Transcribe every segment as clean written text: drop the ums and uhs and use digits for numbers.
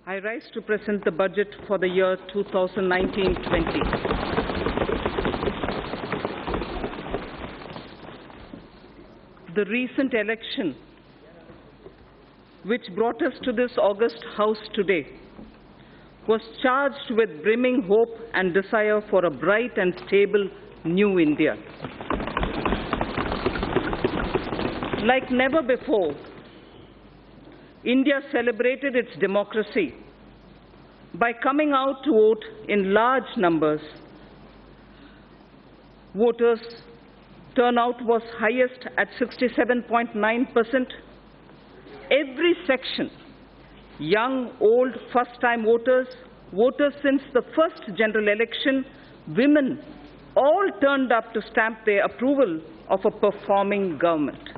I rise to present the budget for the year 2019-20. The recent election, which brought us to this august house today, was charged with brimming hope and desire for a bright and stable new India. Like never before, India celebrated its democracy by coming out to vote in large numbers. Voters' turnout was highest at 67.9%. Every section, young, old, first-time voters, voters since the first general election, women, all turned up to stamp their approval of a performing government.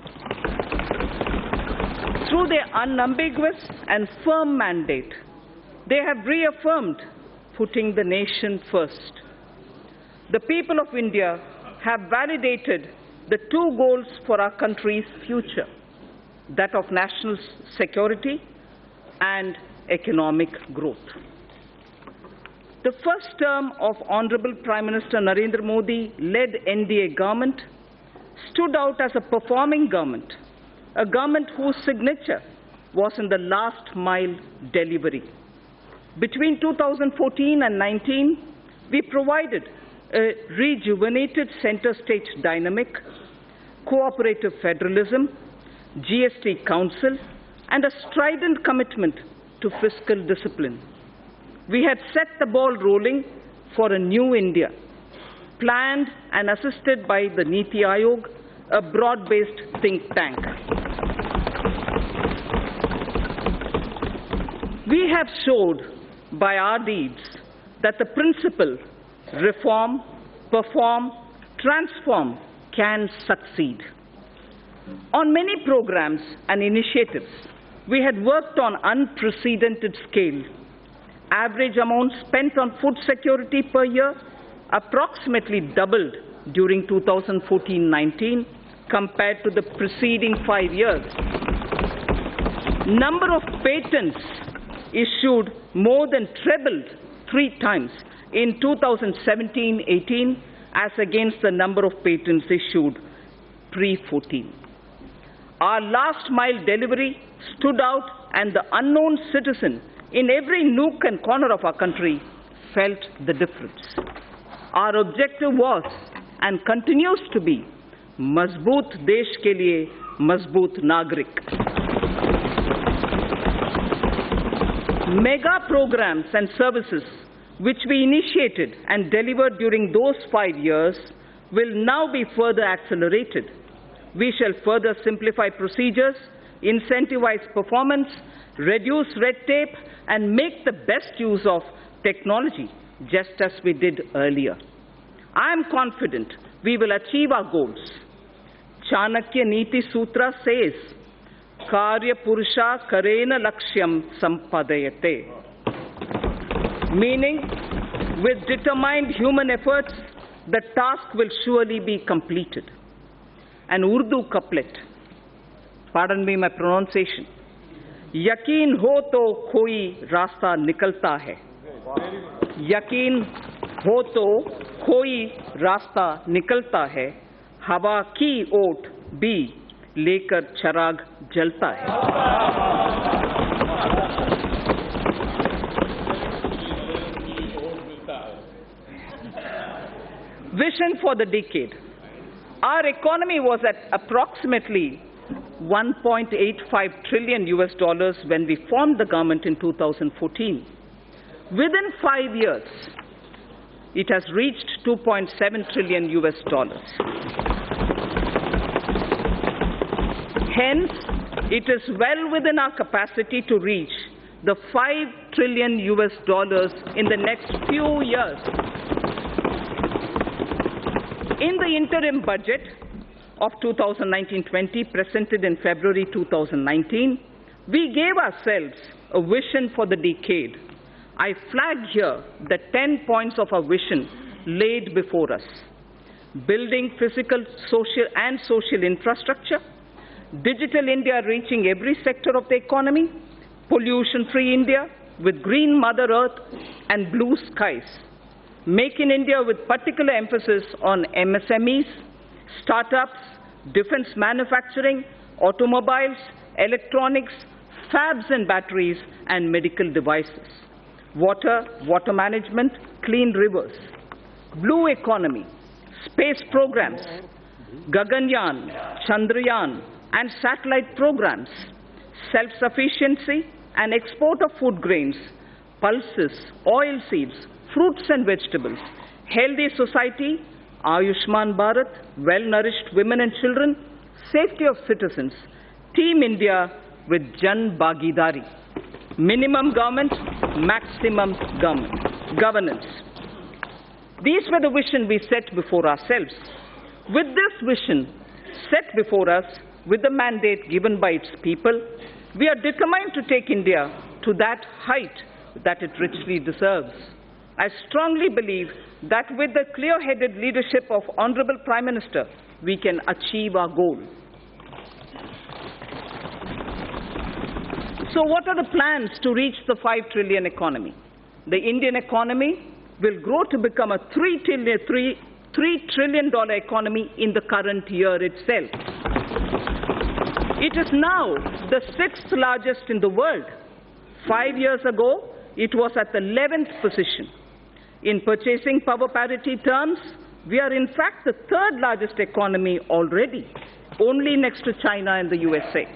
Through their unambiguous and firm mandate, they have reaffirmed putting the nation first. The people of India have validated the two goals for our country's future, that of national security and economic growth. The first term of Honorable Prime Minister Narendra Modi-led NDA government stood out as a performing government, a government whose signature was in the last mile delivery. Between 2014 and 19, we provided a rejuvenated center-stage dynamic, cooperative federalism, GST Council, and a strident commitment to fiscal discipline. We had set the ball rolling for a new India, planned and assisted by the Niti Aayog, a broad-based think tank. We have showed by our deeds that the principle reform, perform, transform can succeed. On many programs and initiatives, we had worked on unprecedented scale. Average amount spent on food security per year approximately doubled during 2014-19 compared to the preceding 5 years. Number of patents issued more than trebled 3 times in 2017-18 as against the number of patents issued pre-14. Our last mile delivery stood out, and the unknown citizen in every nook and corner of our country felt the difference. Our objective was and continues to be Mazboot Desh ke liye Mazboot Nagrik. Mega programs and services which we initiated and delivered during those 5 years will now be further accelerated. We shall further simplify procedures, incentivize performance, reduce red tape, and make the best use of technology, just as we did earlier. I am confident we will achieve our goals. Chanakya Niti Sutra says, Karya Purusha Karena Lakshyam Sampadayate. Meaning, with determined human efforts, the task will surely be completed. An Urdu couplet, pardon me my pronunciation, Yakin ho to koi rasta nikalta hai. Yakin ho to koi rasta nikalta hai. Hawa ki oat bhi lekar charag jalta hai. Vision for the decade. Our economy was at approximately $1.85 trillion when we formed the government in 2014. Within 5 years, it has reached $2.7 trillion. Hence, it is well within our capacity to reach the $5 trillion in the next few years. In the interim budget of 2019-20 presented in February 2019, we gave ourselves a vision for the decade. I flag here the 10 points of our vision laid before us. Building physical, social infrastructure, digital India reaching every sector of the economy, pollution-free India, with green Mother Earth and blue skies. Make in India with particular emphasis on MSMEs, startups, defense manufacturing, automobiles, electronics, fabs and batteries, and medical devices. Water, water management, clean rivers. Blue economy, space programs, Gaganyaan, Chandrayaan, and satellite programs. Self-sufficiency and export of food grains, pulses, oilseeds, fruits and vegetables. Healthy society, Ayushman Bharat, well-nourished women and children, safety of citizens. Team India with Jan Bhagidari. Minimum government, maximum governance. These were the vision we set before ourselves. With this vision set before us, with the mandate given by its people, we are determined to take India to that height that it richly deserves. I strongly believe that with the clear-headed leadership of Honorable Prime Minister, we can achieve our goal. So what are the plans to reach the 5 trillion economy? The Indian economy will grow to become a $3 trillion economy in the current year itself. It is now the 6th largest in the world. 5 years ago, it was at the 11th position. In purchasing power parity terms, we are in fact the 3rd largest economy already, only next to China and the USA.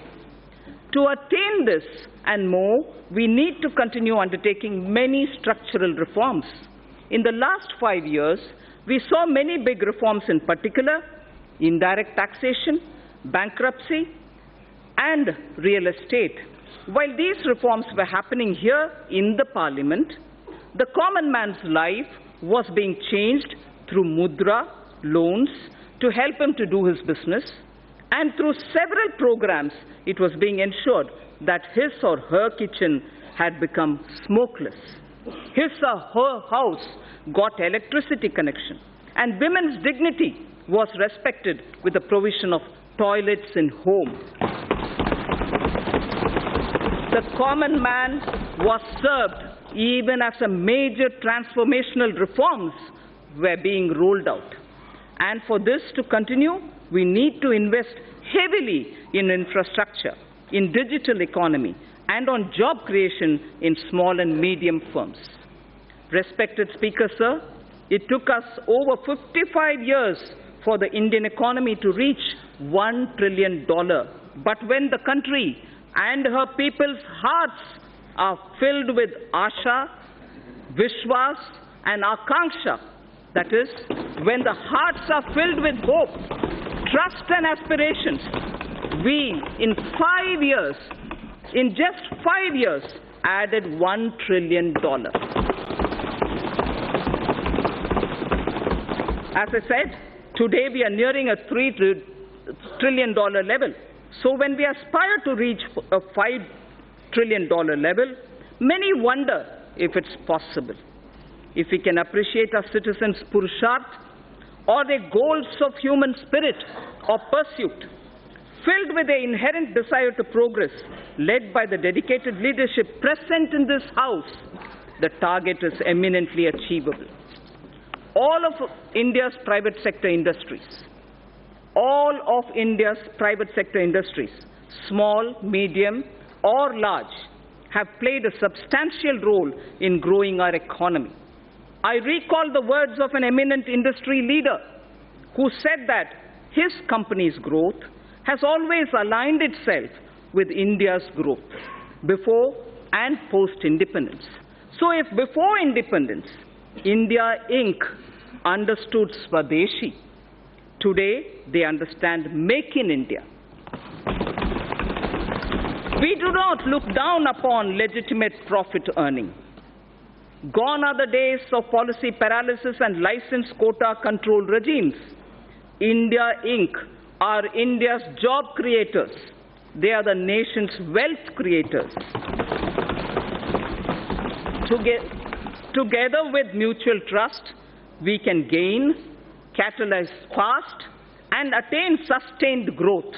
To attain this and more, we need to continue undertaking many structural reforms. In the last 5 years, we saw many big reforms, in particular, indirect taxation, bankruptcy, and real estate. While these reforms were happening here in the Parliament, the common man's life was being changed through mudra, loans, to help him to do his business, and through several programs, it was being ensured that his or her kitchen had become smokeless. His or her house got electricity connection, and women's dignity was respected with the provision of toilets in home. The common man was served even as a major transformational reforms were being rolled out. And for this to continue, we need to invest heavily in infrastructure, in digital economy, and on job creation in small and medium firms. Respected Speaker, sir, it took us over 55 years for the Indian economy to reach $1 trillion. But when the country and her people's hearts are filled with Asha, Vishwas, and Akanksha, that is, when the hearts are filled with hope, trust and aspirations, we, in just 5 years, added $1 trillion. As I said, today we are nearing a $3 trillion level. So when we aspire to reach a $5 trillion level, many wonder if it's possible. If we can appreciate our citizens' purusharth or their goals of human spirit or pursuit, filled with the inherent desire to progress, led by the dedicated leadership present in this House, the target is eminently achievable. All of India's private sector industries, small, medium, or large, have played a substantial role in growing our economy. I recall the words of an eminent industry leader who said that his company's growth has always aligned itself with India's growth, before and post-independence. So if before independence, India Inc. understood Swadeshi, today they understand Make in India. We do not look down upon legitimate profit earning. Gone are the days of policy paralysis and license quota control regimes. India Inc. are India's job creators. They are the nation's wealth creators. Together with mutual trust, we can gain, catalyze fast, and attain sustained growth.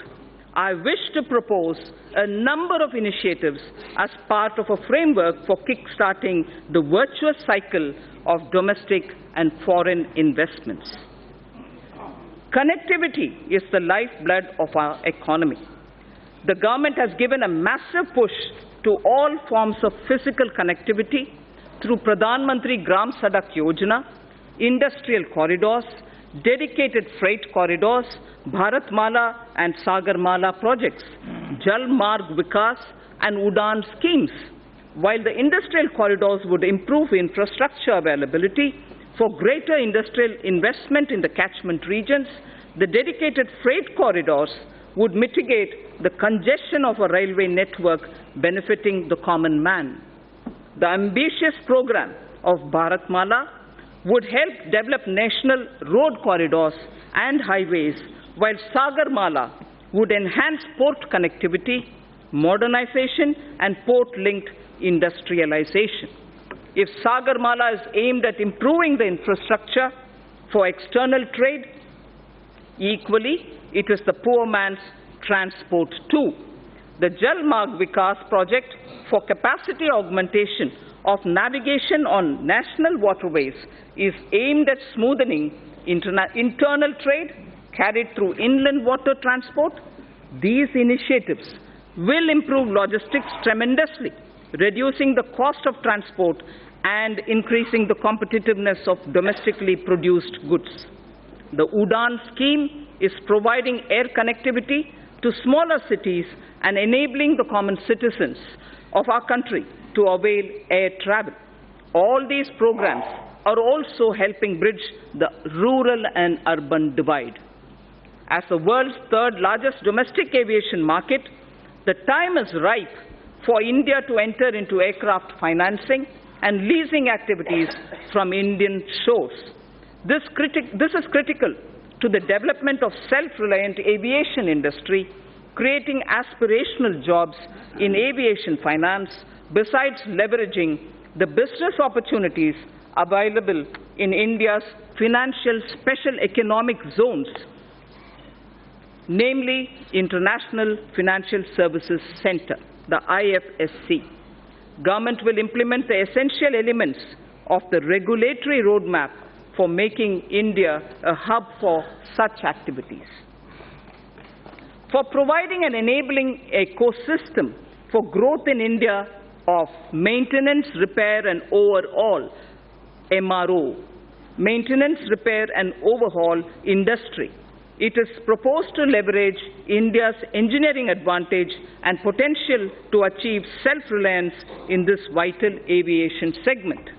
I wish to propose a number of initiatives as part of a framework for kick-starting the virtuous cycle of domestic and foreign investments. Connectivity is the lifeblood of our economy. The government has given a massive push to all forms of physical connectivity through Pradhan Mantri Gram Sadak Yojana, industrial corridors, dedicated freight corridors, Bharatmala and Sagarmala projects, Jal Marg Vikas and Udan schemes. While the industrial corridors would improve infrastructure availability for greater industrial investment in the catchment regions, the dedicated freight corridors would mitigate the congestion of a railway network benefiting the common man. The ambitious program of Bharatmala would help develop national road corridors and highways, while Sagarmala would enhance port connectivity, modernization, and port-linked industrialization. If Sagarmala is aimed at improving the infrastructure for external trade, equally, it is the poor man's transport too. The Jal Marg Vikas project for capacity augmentation of navigation on national waterways is aimed at smoothing internal trade carried through inland water transport. These initiatives will improve logistics tremendously, reducing the cost of transport and increasing the competitiveness of domestically produced goods. The Udan scheme is providing air connectivity to smaller cities and enabling the common citizens of our country to avail air travel. All these programs are also helping bridge the rural and urban divide. As the world's third largest domestic aviation market, the time is ripe for India to enter into aircraft financing and leasing activities from Indian shores. This is critical to the development of self-reliant aviation industry, creating aspirational jobs in aviation finance, besides leveraging the business opportunities available in India's financial special economic zones, namely International Financial Services Center, the IFSC. Government will implement the essential elements of the regulatory roadmap for making India a hub for such activities. For providing an enabling ecosystem for growth in India of maintenance, repair and overhaul, MRO, maintenance, repair and overhaul industry, it is proposed to leverage India's engineering advantage and potential to achieve self-reliance in this vital aviation segment.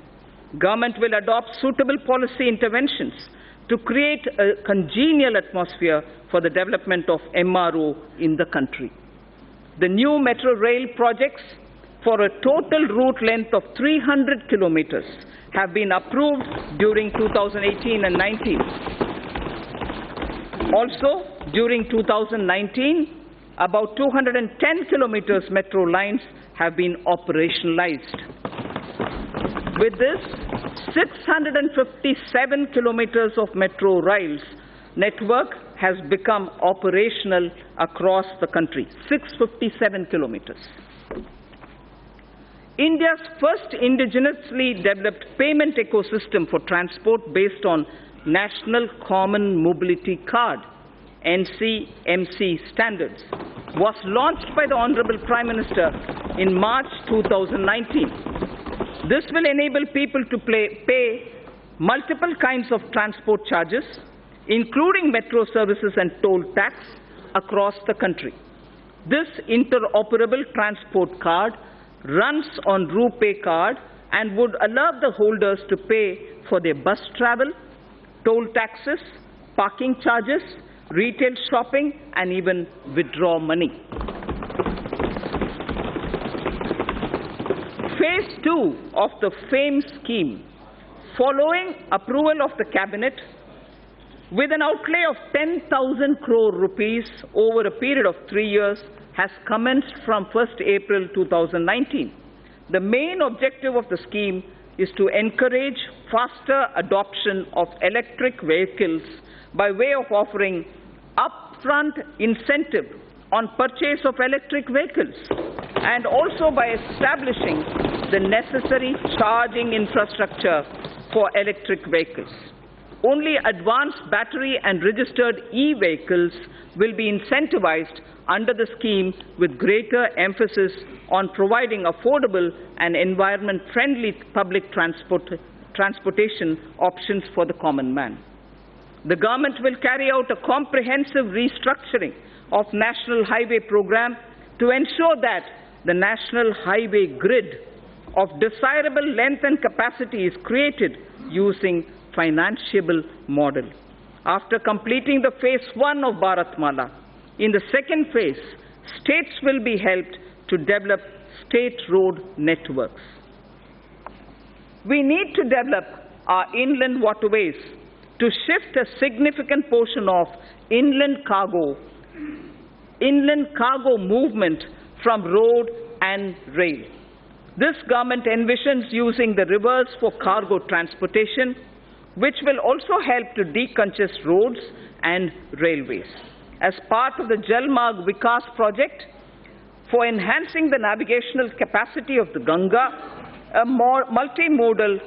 Government will adopt suitable policy interventions to create a congenial atmosphere for the development of MRO in the country. The new metro rail projects for a total route length of 300 kilometers have been approved during 2018 and 19. Also, during 2019, about 210 kilometers metro lines have been operationalized. With this, 657 kilometers of metro rails network has become operational across the country. 657 kilometers. India's first indigenously developed payment ecosystem for transport based on National Common Mobility Card, NCMC standards, was launched by the Honorable Prime Minister in March 2019. This will enable people to pay multiple kinds of transport charges, including metro services and toll tax, across the country. This interoperable transport card runs on RuPay card and would allow the holders to pay for their bus travel, toll taxes, parking charges, retail shopping, and even withdraw money. Phase 2 of the FAME scheme, following approval of the Cabinet, with an outlay of 10,000 crore rupees over a period of 3 years, has commenced from 1st April 2019. The main objective of the scheme is to encourage faster adoption of electric vehicles by way of offering upfront incentive on purchase of electric vehicles and also by establishing the necessary charging infrastructure for electric vehicles. Only advanced battery and registered e-vehicles will be incentivized under the scheme, with greater emphasis on providing affordable and environment-friendly public transportation options for the common man. The government will carry out a comprehensive restructuring of National Highway Program to ensure that the National Highway Grid of desirable length and capacity is created using financiable model. After completing the phase 1 of Bharatmala, in the second phase, states will be helped to develop state road networks. We need to develop our inland waterways to shift a significant portion of inland cargo movement from road and rail. This government envisions using the rivers for cargo transportation, which will also help to decongest roads and railways. As part of the Jal Marg Vikas project, for enhancing the navigational capacity of the Ganga, a multimodal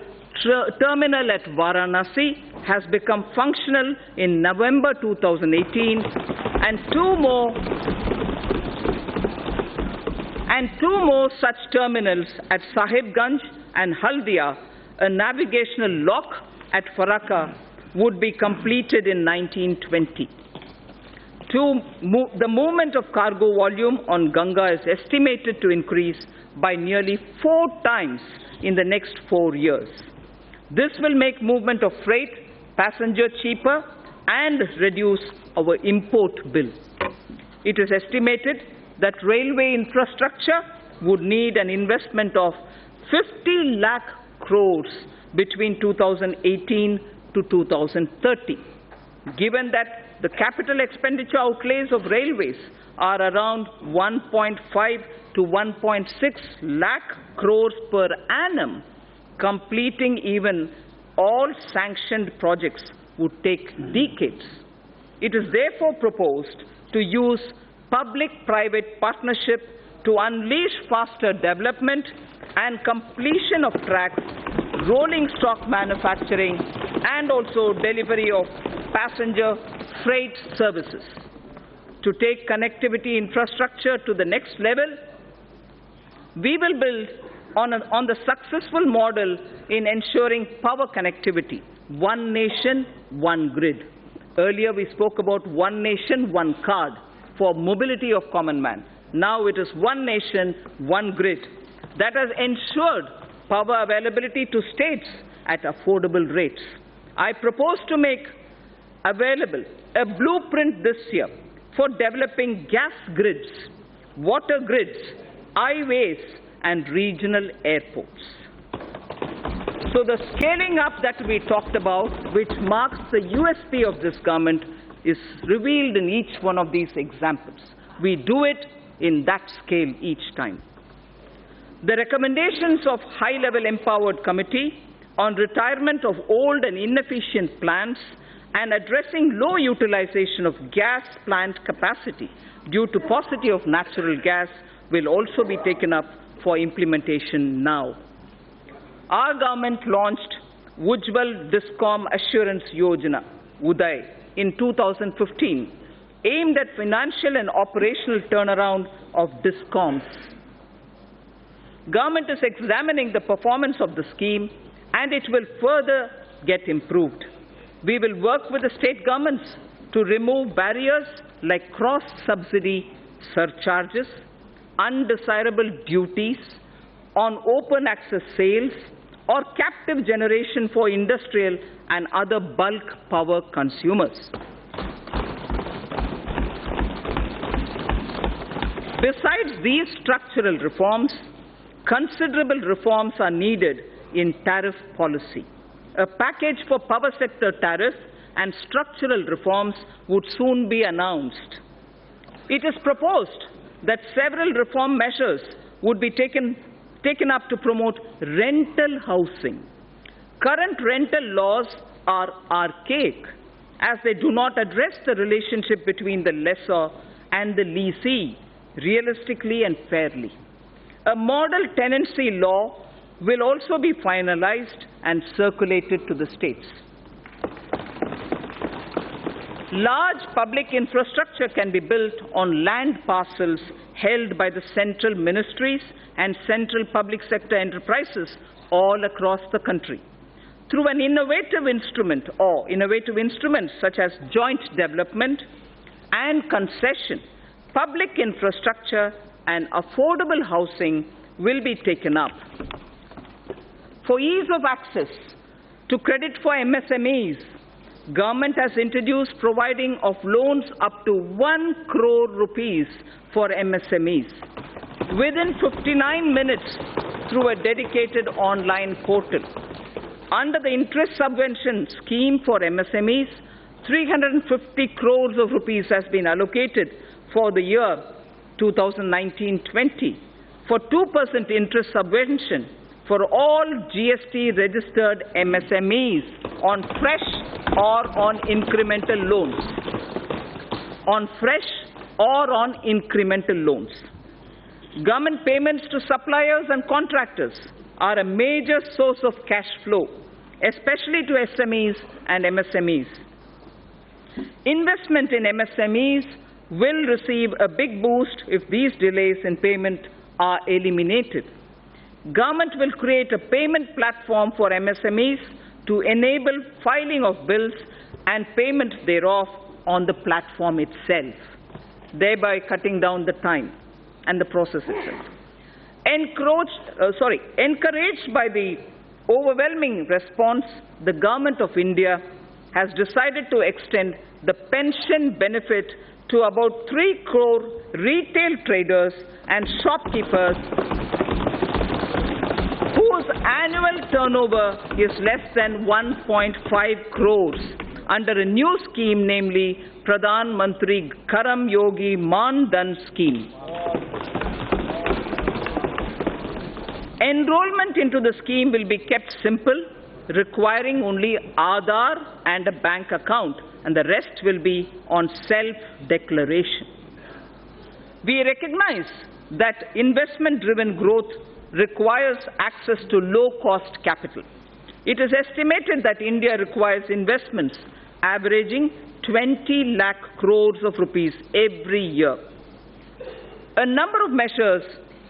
terminal at Varanasi has become functional in November 2018, and two more such terminals at Sahibganj and Haldia, a navigational lock at Farakka, would be completed in 1920. The movement of cargo volume on Ganga is estimated to increase by nearly 4 times in the next 4 years. This will make movement of freight, passenger cheaper and reduce our import bill. It is estimated that railway infrastructure would need an investment of 50 lakh crores between 2018 to 2030. Given that the capital expenditure outlays of railways are around 1.5 to 1.6 lakh crores per annum, completing even all sanctioned projects would take decades. It is therefore proposed to use public-private partnership to unleash faster development and completion of tracks, rolling stock manufacturing, and also delivery of passenger freight services. To take connectivity infrastructure to the next level, we will build on the successful model in ensuring power connectivity, one nation, one grid. Earlier we spoke about one nation, one card for mobility of common man. Now it is one nation, one grid that has ensured power availability to states at affordable rates. I propose to make available a blueprint this year for developing gas grids, water grids, highways, and regional airports. So the scaling up that we talked about, which marks the USP of this government, is revealed in each one of these examples. We do it in that scale each time. The recommendations of high-level empowered committee on retirement of old and inefficient plants and addressing low utilization of gas plant capacity due to paucity of natural gas will also be taken up for implementation now. Our government launched Ujjwal Discom Assurance Yojana, UDAY, in 2015, aimed at financial and operational turnaround of discoms. Government is examining the performance of the scheme, and it will further get improved. We will work with the state governments to remove barriers like cross-subsidy surcharges, undesirable duties on open access sales, or captive generation for industrial and other bulk power consumers. Besides these structural reforms, considerable reforms are needed in tariff policy. A package for power sector tariff and structural reforms would soon be announced. It is proposed that several reform measures would be taken up to promote rental housing. Current rental laws are archaic, as they do not address the relationship between the lessor and the leasee realistically and fairly. A model tenancy law will also be finalized and circulated to the states. Large public infrastructure can be built on land parcels held by the central ministries and central public sector enterprises all across the country. Through an innovative instrument or innovative instruments such as joint development and concession, public infrastructure and affordable housing will be taken up. For ease of access to credit for MSMEs, Government has introduced providing of loans up to 1 crore rupees for MSMEs within 59 minutes through a dedicated online portal. Under the interest subvention scheme for MSMEs, 350 crores of rupees has been allocated for the year 2019-20 for 2% interest subvention for all GST registered MSMEs on fresh or on incremental loans. On fresh or on incremental loans. Government payments to suppliers and contractors are a major source of cash flow, especially to SMEs and MSMEs. Investment in MSMEs will receive a big boost if these delays in payment are eliminated. Government will create a payment platform for MSMEs to enable filing of bills and payment thereof on the platform itself, thereby cutting down the time and the process itself. Encouraged by the overwhelming response, the Government of India has decided to extend the pension benefit to about 3 crore retail traders and shopkeepers whose annual turnover is less than 1.5 crores under a new scheme, namely Pradhan Mantri Karam Yogi Man Dhan scheme. Enrollment into the scheme will be kept simple, requiring only Aadhaar and a bank account, and the rest will be on self-declaration. We recognize that investment-driven growth requires access to low-cost capital. It is estimated that India requires investments averaging 20 lakh crores of rupees every year. A number of measures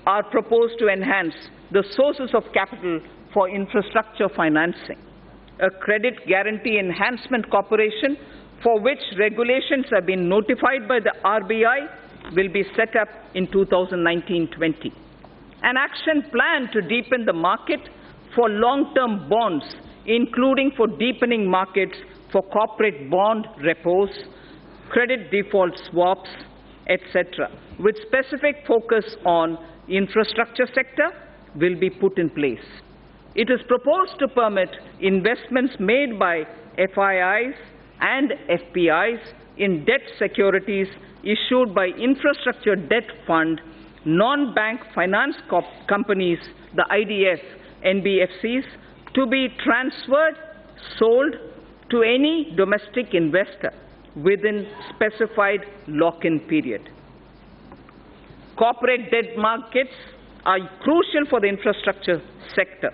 are proposed to enhance the sources of capital for infrastructure financing. A Credit Guarantee Enhancement Corporation, for which regulations have been notified by the RBI, will be set up in 2019-20. An action plan to deepen the market for long-term bonds, including for deepening markets for corporate bond repos, credit default swaps, etc., with specific focus on infrastructure sector, will be put in place. It is proposed to permit investments made by FIIs and FPIs in debt securities issued by Infrastructure Debt Fund, non-bank finance companies, the IDF, NBFCs, to be transferred, sold to any domestic investor within specified lock-in period. Corporate debt markets are crucial for the infrastructure sector.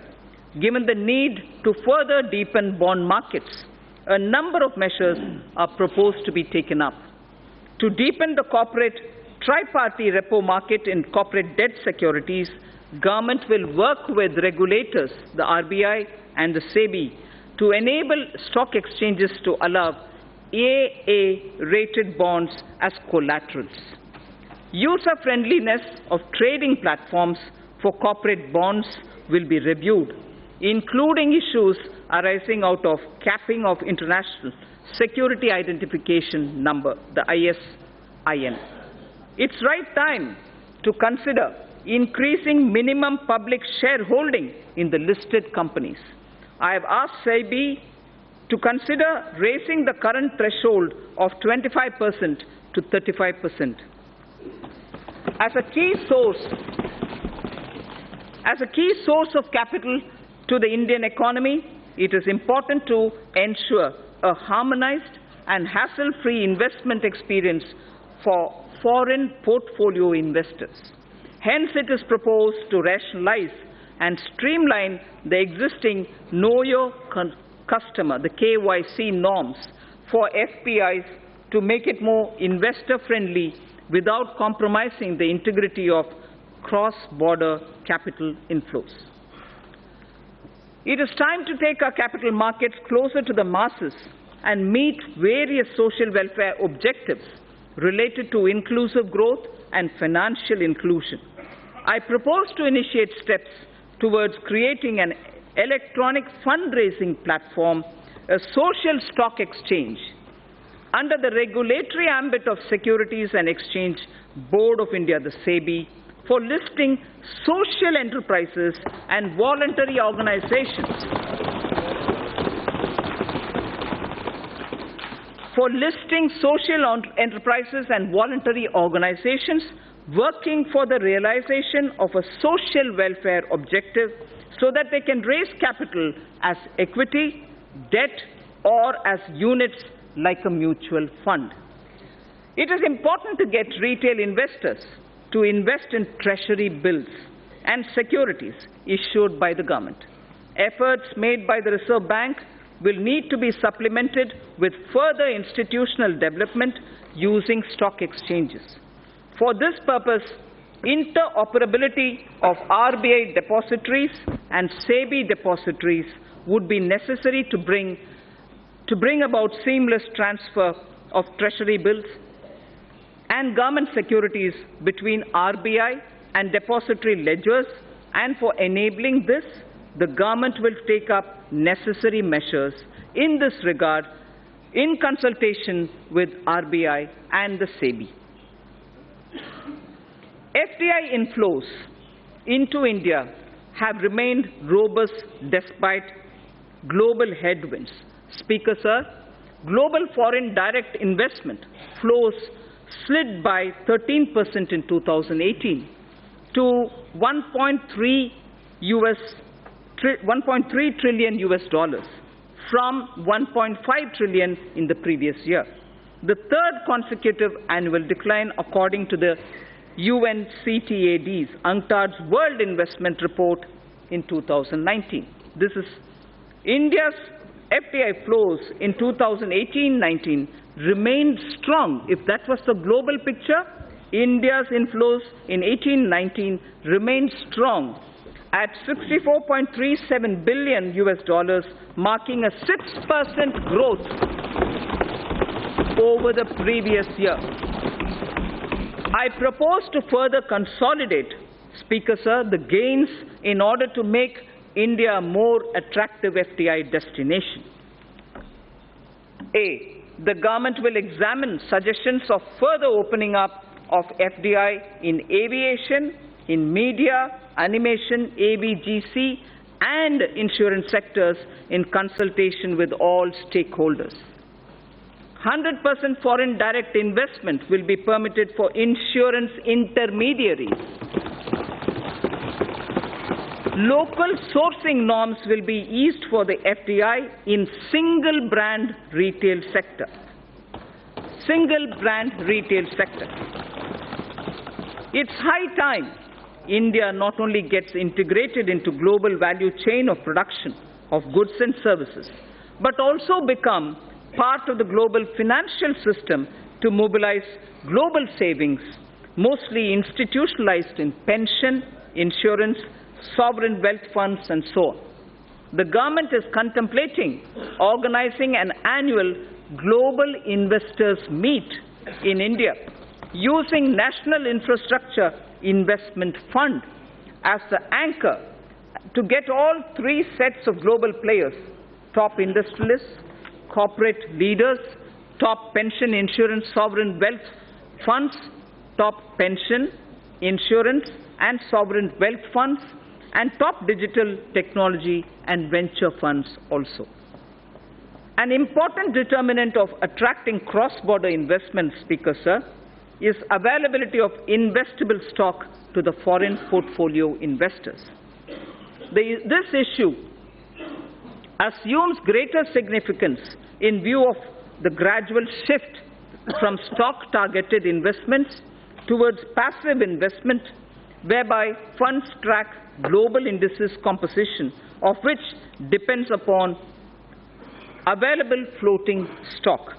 Given the need to further deepen bond markets, a number of measures are proposed to be taken up. To deepen the corporate tri-party repo market in corporate debt securities, Government will work with regulators, the RBI and the SEBI, to enable stock exchanges to allow AA-rated bonds as collaterals. User-friendliness of trading platforms for corporate bonds will be reviewed, including issues arising out of capping of International Security Identification Number, the ISIN. It's right time to consider increasing minimum public shareholding in the listed companies. I have asked SEBI to consider raising the current threshold of 25% to 35%. As a key source of capital to the Indian economy, it is important to ensure a harmonized and hassle-free investment experience for foreign portfolio investors. Hence, it is proposed to rationalize and streamline the existing Know Your Customer, the KYC norms for FPIs to make it more investor-friendly without compromising the integrity of cross-border capital inflows. It is time to take our capital markets closer to the masses and meet various social welfare objectives related to inclusive growth and financial inclusion. I propose to initiate steps towards creating an electronic fundraising platform, a social stock exchange, under the regulatory ambit of Securities and Exchange Board of India, the SEBI, for listing social enterprises and voluntary organizations. For listing social enterprises and voluntary organizations working for the realization of a social welfare objective so that they can raise capital as equity, debt, or as units like a mutual fund. It is important to get retail investors to invest in treasury bills and securities issued by the government. Efforts made by the Reserve Bank will need to be supplemented with further institutional development using stock exchanges. For this purpose, interoperability of RBI depositories and SEBI depositories would be necessary to bring about seamless transfer of treasury bills and government securities between RBI and depository ledgers, and for enabling this, the government will take up necessary measures in this regard in consultation with RBI and the SEBI. FDI inflows into India have remained robust despite global headwinds. Speaker, sir, global foreign direct investment flows slid by 13% in 2018 to $1.3 trillion US dollars from $1.5 trillion in the previous year, the third consecutive annual decline according to the UNCTAD's UNCTAD's World Investment Report in 2019. This is India's FDI flows in 2018-19 remained strong. If that was the global picture, India's inflows in 18-19 remained strong at $64.37 billion US dollars, marking a 6% growth over the previous year. I propose to further consolidate, Speaker, sir, the gains in order to make India a more attractive FDI destination. A, the government will examine suggestions of further opening up of FDI in aviation, in media, animation, AVGC, and insurance sectors in consultation with all stakeholders. 100% foreign direct investment will be permitted for insurance intermediaries. Local sourcing norms will be eased for the FDI in single brand retail sector. Single brand retail sector. It's high time India not only gets integrated into global value chain of production of goods and services, but also become part of the global financial system to mobilize global savings, mostly institutionalized in pension, insurance, sovereign wealth funds, and so on. The government is contemplating organizing an annual global investors meet in India using National Infrastructure Investment Fund as the anchor to get all three sets of global players, top industrialists, corporate leaders, top pension, insurance, sovereign wealth funds, top pension, insurance, and sovereign wealth funds, and top digital technology and venture funds also. An important determinant of attracting cross-border investment, Speaker, sir, is availability of investable stock to the foreign portfolio investors. This issue assumes greater significance in view of the gradual shift from stock-targeted investments towards passive investment, whereby funds track global indices composition, of which depends upon available floating stock.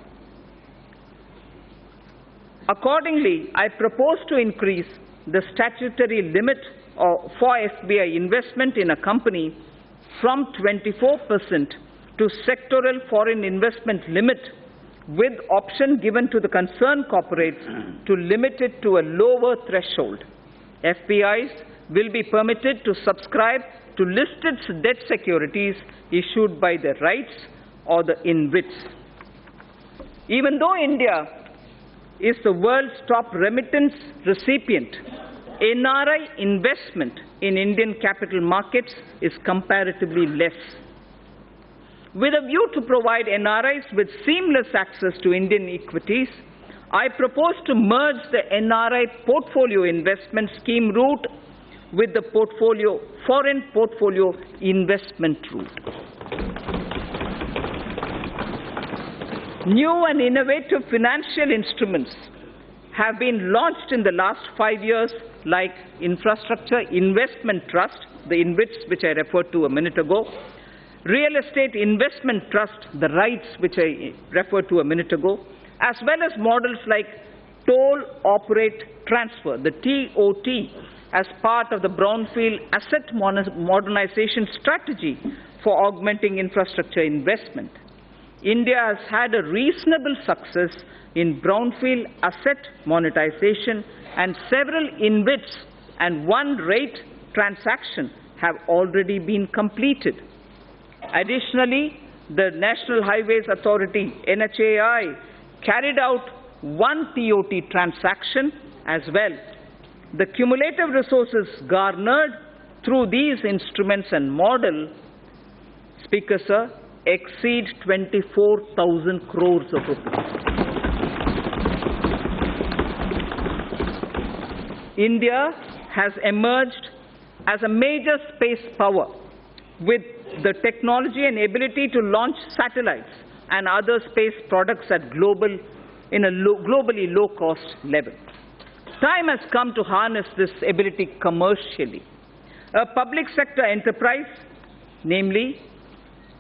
Accordingly, I propose to increase the statutory limit for FBI investment in a company from 24% to sectoral foreign investment limit, with option given to the concerned corporates to limit it to a lower threshold. FPIs will be permitted to subscribe to listed debt securities issued by the REITs or the InvITs. Even though India is the world's top remittance recipient, NRI investment in Indian capital markets is comparatively less. With a view to provide NRIs with seamless access to Indian equities, I propose to merge the NRI portfolio investment scheme route with the foreign portfolio investment route. New and innovative financial instruments have been launched in the last 5 years, like Infrastructure Investment Trust, the InvITs which I referred to a minute ago, Real Estate Investment Trust, the REITs which I referred to a minute ago, as well as models like Toll Operate Transfer, the TOT, as part of the Brownfield Asset Modernization Strategy for augmenting infrastructure investment. India has had a reasonable success in brownfield asset monetization, and several InvITs and one REIT transaction have already been completed. Additionally, the National Highways Authority, NHAI, carried out one TOT transaction as well. The cumulative resources garnered through these instruments and model, Speaker Sir, exceed 24,000 crores of rupees. India has emerged as a major space power with the technology and ability to launch satellites and other space products at globally low-cost level. Time has come to harness this ability commercially. A public sector enterprise, namely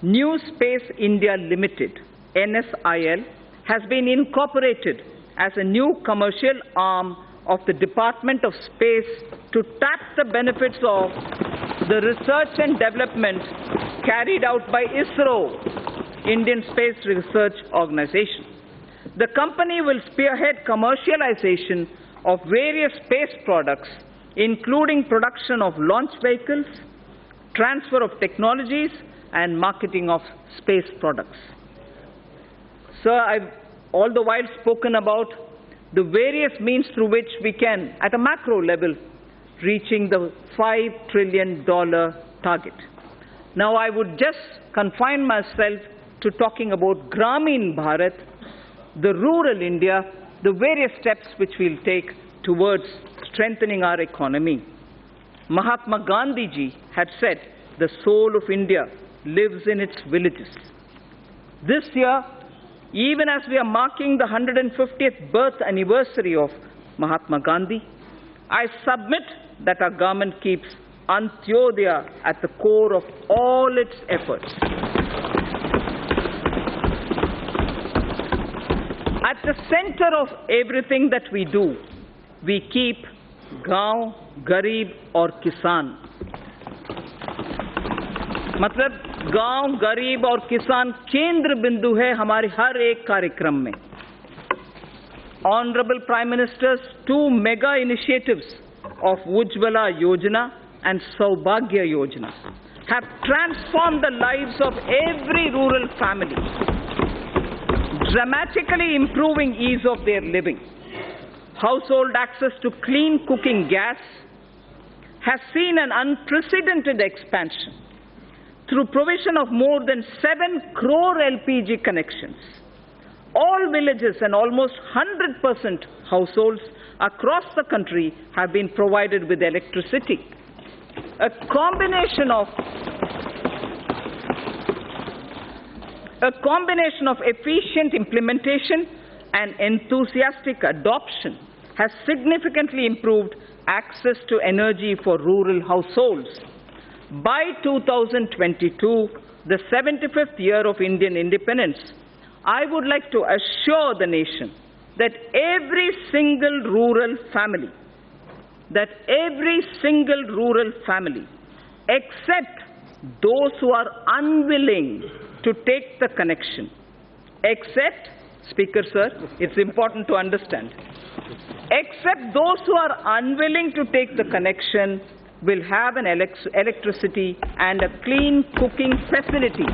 New Space India Limited, NSIL, has been incorporated as a new commercial arm of the Department of Space to tap the benefits of the research and development carried out by ISRO, Indian Space Research Organization. The company will spearhead commercialization of various space products, including production of launch vehicles, transfer of technologies, and marketing of space products. Sir, I've all the while spoken about the various means through which we can, at a macro level, reaching the $5 trillion target. Now, I would just confine myself to talking about Gramin Bharat, the rural India, the various steps which we'll take towards strengthening our economy. Mahatma Gandhi ji had said, the soul of India lives in its villages. This year, even as we are marking the 150th birth anniversary of Mahatma Gandhi, I submit that our government keeps Antyodaya at the core of all its efforts. At the center of everything that we do, we keep Gaon, Garib और Kisan. मतलब गांव, गरीब और किसान केंद्र बिंदु है हमारे हर एक कार्यक्रम में. Honorable Prime Minister's 2 mega initiatives of Ujjwala Yojana and Saubhagya Yojana have transformed the lives of every rural family, dramatically improving ease of their living. Household access to clean cooking gas has seen an unprecedented expansion through provision of more than 7 crore LPG connections. All villages and almost 100% households across the country have been provided with electricity. A combination of efficient implementation and enthusiastic adoption has significantly improved access to energy for rural households. By 2022, the 75th year of Indian independence, I would like to assure the nation that every single rural family, except those who are unwilling to take the connection, except, Speaker Sir, it's important to understand, except those who are unwilling to take the connection will have an electricity and a clean cooking facility.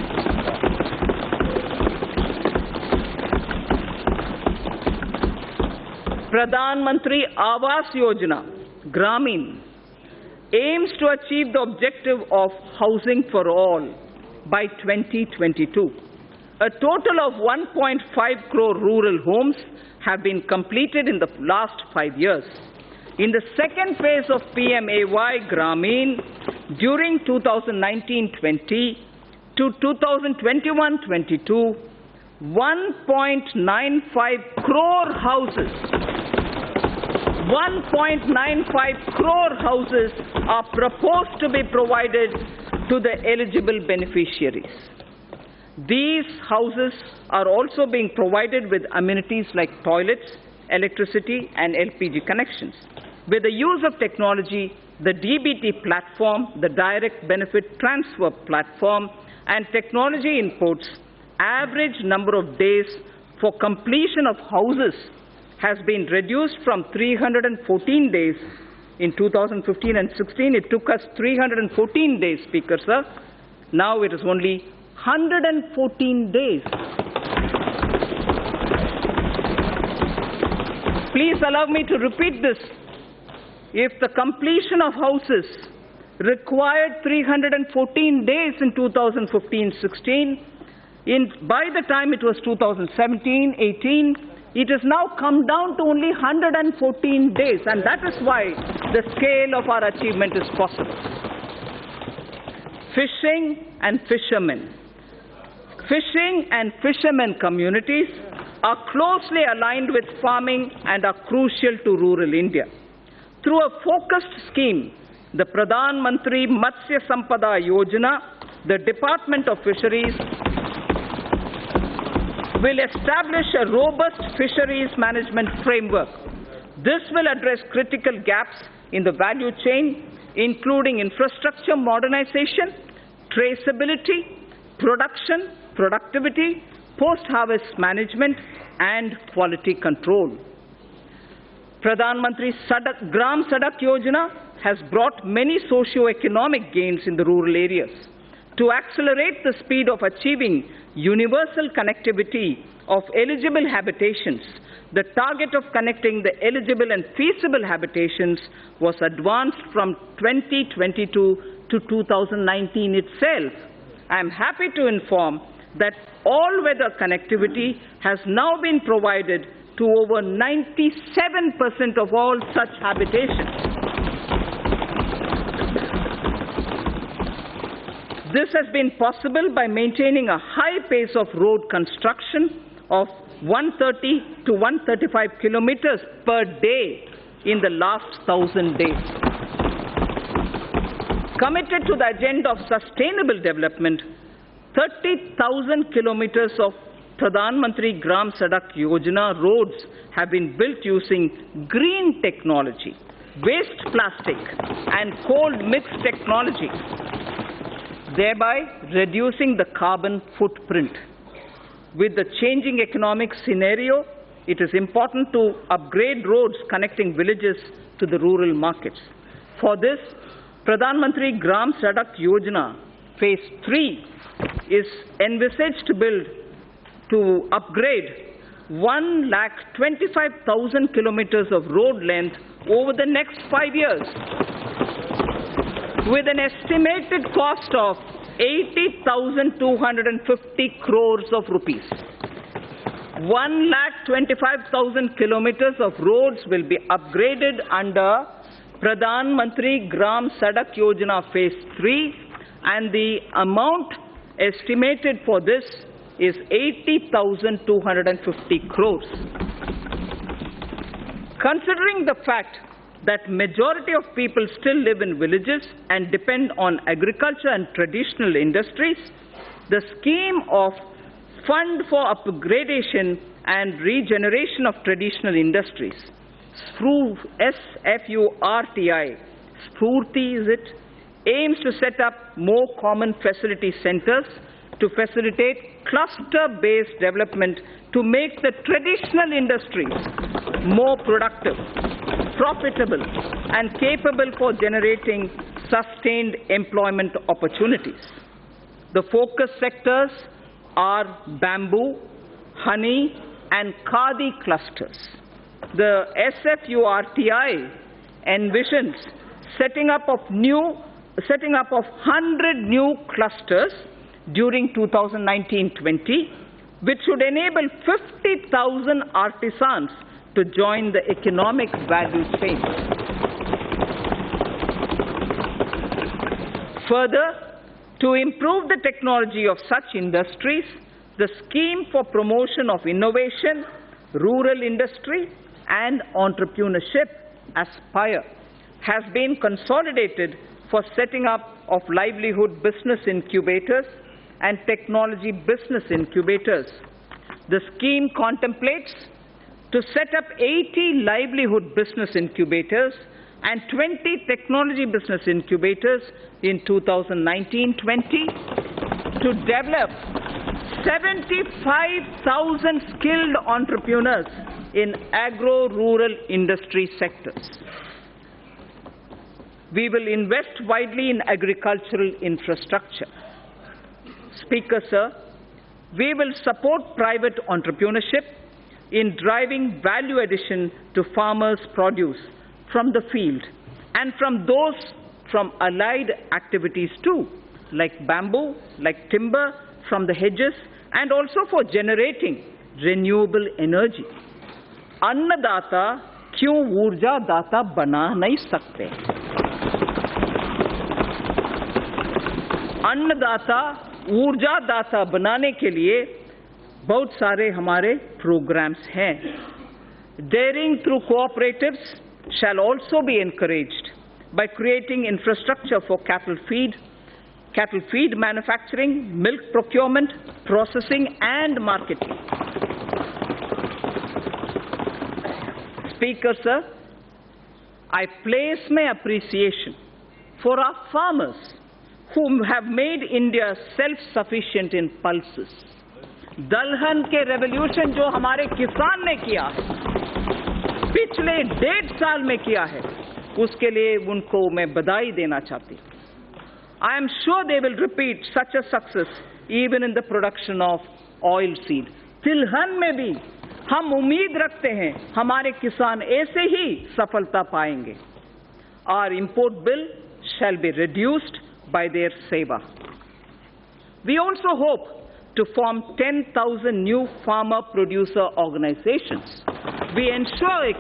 Pradhan Mantri Awas Yojana, Gramin, aims to achieve the objective of housing for all by 2022. A total of 1.5 crore rural homes have been completed in the last 5 years. In the second phase of PMAY Gramin, during 2019-20 to 2021-22, 1.95 crore houses, 1.95 crore houses are proposed to be provided to the eligible beneficiaries. These houses are also being provided with amenities like toilets, electricity, and LPG connections. With the use of technology, the DBT platform, the Direct Benefit Transfer platform, and technology inputs, average number of days for completion of houses has been reduced from 314 days in 2015 and 16. It took us 314 days, Speaker Sir. Now it is only 114 days. Please allow me to repeat this. If the completion of houses required 314 days in 2015-16, by the time it was 2017-18, it has now come down to only 114 days, and that is why the scale of our achievement is possible. Fishing and fishermen. Fishing and fishermen communities are closely aligned with farming and are crucial to rural India. Through a focused scheme, the Pradhan Mantri Matsya Sampada Yojana, the Department of Fisheries will establish a robust fisheries management framework. This will address critical gaps in the value chain, including infrastructure modernization, traceability, production, productivity, post-harvest management, and quality control. Pradhan Mantri Gram Sadak Yojana has brought many socio-economic gains in the rural areas. To accelerate the speed of achieving universal connectivity of eligible habitations, the target of connecting the eligible and feasible habitations was advanced from 2022 to 2019 itself. I am happy to inform that all-weather connectivity has now been provided to over 97% of all such habitations. This has been possible by maintaining a high pace of road construction of 130 to 135 kilometers per day in the last 1,000 days. Committed to the agenda of sustainable development, 30,000 kilometers of Pradhan Mantri Gram Sadak Yojana roads have been built using green technology, waste plastic, and cold mix technology, thereby reducing the carbon footprint. With the changing economic scenario, it is important to upgrade roads connecting villages to the rural markets. For this, Pradhan Mantri Gram Sadak Yojana Phase 3 is envisaged to upgrade 1,25,000 kilometers of road length over the next 5 years, with an estimated cost of 80,250 crores of rupees. 1,25,000 kilometers of roads will be upgraded under Pradhan Mantri Gram Sadak Yojana Phase 3, and the amount estimated for this is 80,250 crores. Considering the fact that majority of people still live in villages and depend on agriculture and traditional industries, the scheme of Fund for Upgradation and Regeneration of Traditional Industries, SFURTI, Spurti is it, aims to set up more common facility centers to facilitate cluster-based development to make the traditional industries more productive, profitable, and capable for generating sustained employment opportunities. The focus sectors are bamboo, honey, and khadi clusters. The SFURTI envisions setting up of 100 new clusters during 2019-20, which should enable 50,000 artisans to join the economic value chain. Further, to improve the technology of such industries, the Scheme for Promotion of Innovation, Rural Industry and Entrepreneurship, ASPIRE, has been consolidated for setting up of livelihood business incubators and technology business incubators. The scheme contemplates to set up 80 livelihood business incubators and 20 technology business incubators in 2019-20 to develop 75,000 skilled entrepreneurs in agro-rural industry sectors. We will invest widely in agricultural infrastructure. Speaker, sir, we will support private entrepreneurship in driving value addition to farmers' produce from the field and from allied activities too, like bamboo, like timber from the hedges, and also for generating renewable energy. अन्नदाता क्यों ऊर्जा दाता बना नहीं सकते? अन्नदाता ऊर्जा दाता बनाने के लिए बहुत सारे हमारे प्रोग्राम्स हैं. Daring through cooperatives shall also be encouraged by creating infrastructure for cattle feed manufacturing, milk procurement, processing and marketing. Speaker, sir, I place my appreciation for our farmers who have made India self-sufficient in pulses. दलहन के revolution जो हमारे किसान ने किया है, पिछले 1.5 साल में किया है, उसके लिए उनको मैं बधाई देना चाहती हूँ. I am sure they will repeat such a success even in the production of oil seed. तिलहन में भी हम उम्मीद रखते हैं हमारे किसान ऐसे ही सफलता पाएंगे. Our import bill shall be reduced by their seva. We also hope to form 10,000 new farmer producer organizations. We ensure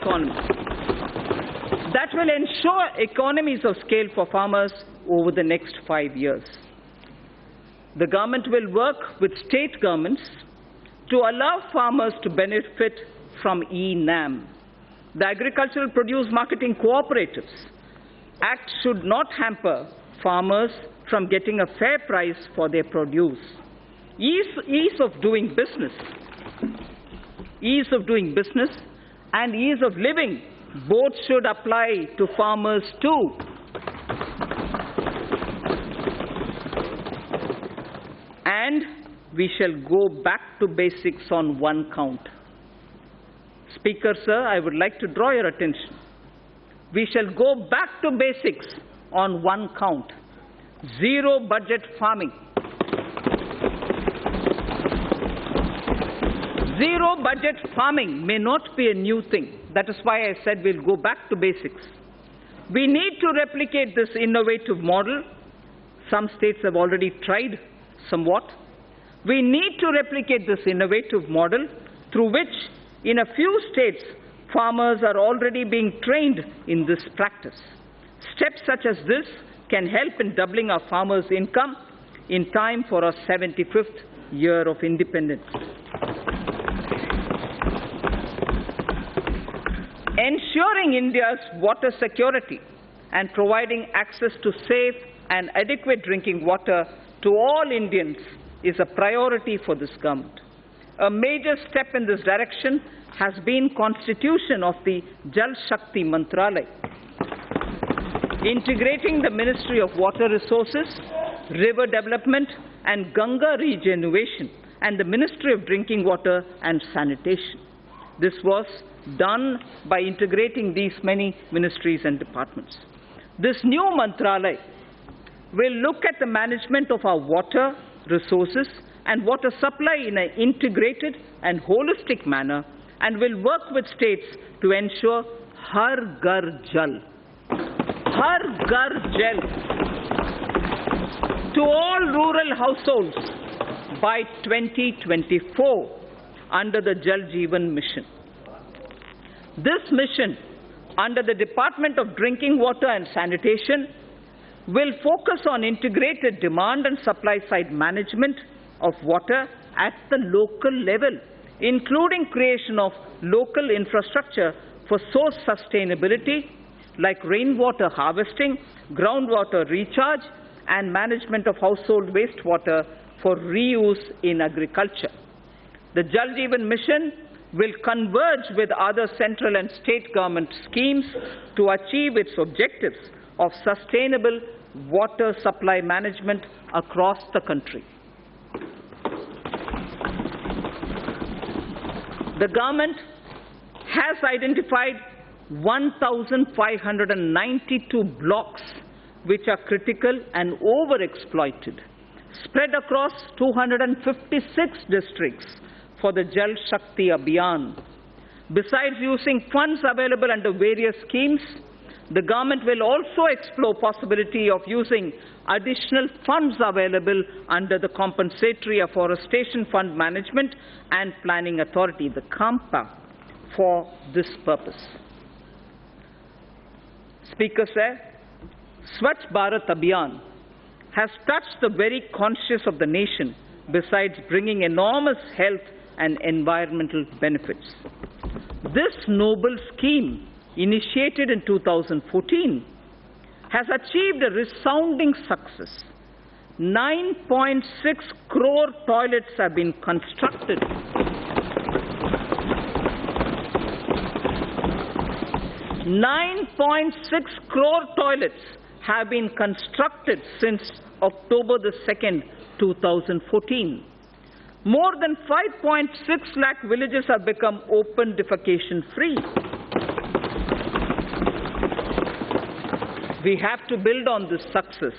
that will ensure economies of scale for farmers over the next 5 years. The government will work with state governments to allow farmers to benefit from e-NAM. The Agricultural Produce Marketing Cooperatives Act should not hamper farmers from getting a fair price for their produce. Ease of doing business and ease of living both should apply to farmers too. And we shall go back to basics on one count. Speaker, sir, I would like to draw your attention. We shall go back to basics on one count. Zero budget farming. Zero budget farming may not be a new thing. That is why I said we'll go back to basics. We need to replicate this innovative model. Some states have already tried somewhat. We need to replicate this innovative model through which, in a few states, farmers are already being trained in this practice. Steps such as this can help in doubling our farmers' income in time for our 75th year of independence. Ensuring India's water security and providing access to safe and adequate drinking water to all Indians is a priority for this government. A major step in this direction has been constitution of the Jal Shakti Mantralaya, integrating the Ministry of Water Resources, River Development and Ganga Regeneration and the Ministry of Drinking Water and Sanitation. This was done by integrating these many ministries and departments. This new Mantralaya will look at the management of our water resources and water supply in an integrated and holistic manner and will work with states to ensure Har Ghar Jal, Har Ghar Jal, to all rural households by 2024 under the Jal Jeevan Mission. This mission, under the Department of Drinking Water and Sanitation, will focus on integrated demand and supply side management of water at the local level, including creation of local infrastructure for source sustainability like rainwater harvesting, groundwater recharge, and management of household wastewater for reuse in agriculture. The Jal Jeevan Mission will converge with other central and state government schemes to achieve its objectives of sustainable water supply management across the country. The government has identified 1,592 blocks which are critical and overexploited, spread across 256 districts for the Jal Shakti Abhiyan. Besides using funds available under various schemes, the government will also explore possibility of using additional funds available under the Compensatory Afforestation Fund Management and Planning Authority, the CAMPA, for this purpose. Speaker said, Swachh Bharat Abhiyan has touched the very conscience of the nation, besides bringing enormous health and environmental benefits. This noble scheme, initiated in 2014, has achieved a resounding success. 9.6 crore toilets have been constructed. 9.6 crore toilets have been constructed since October the 2nd, 2014. More than 5.6 lakh villages have become open defecation free. We have to build on this success.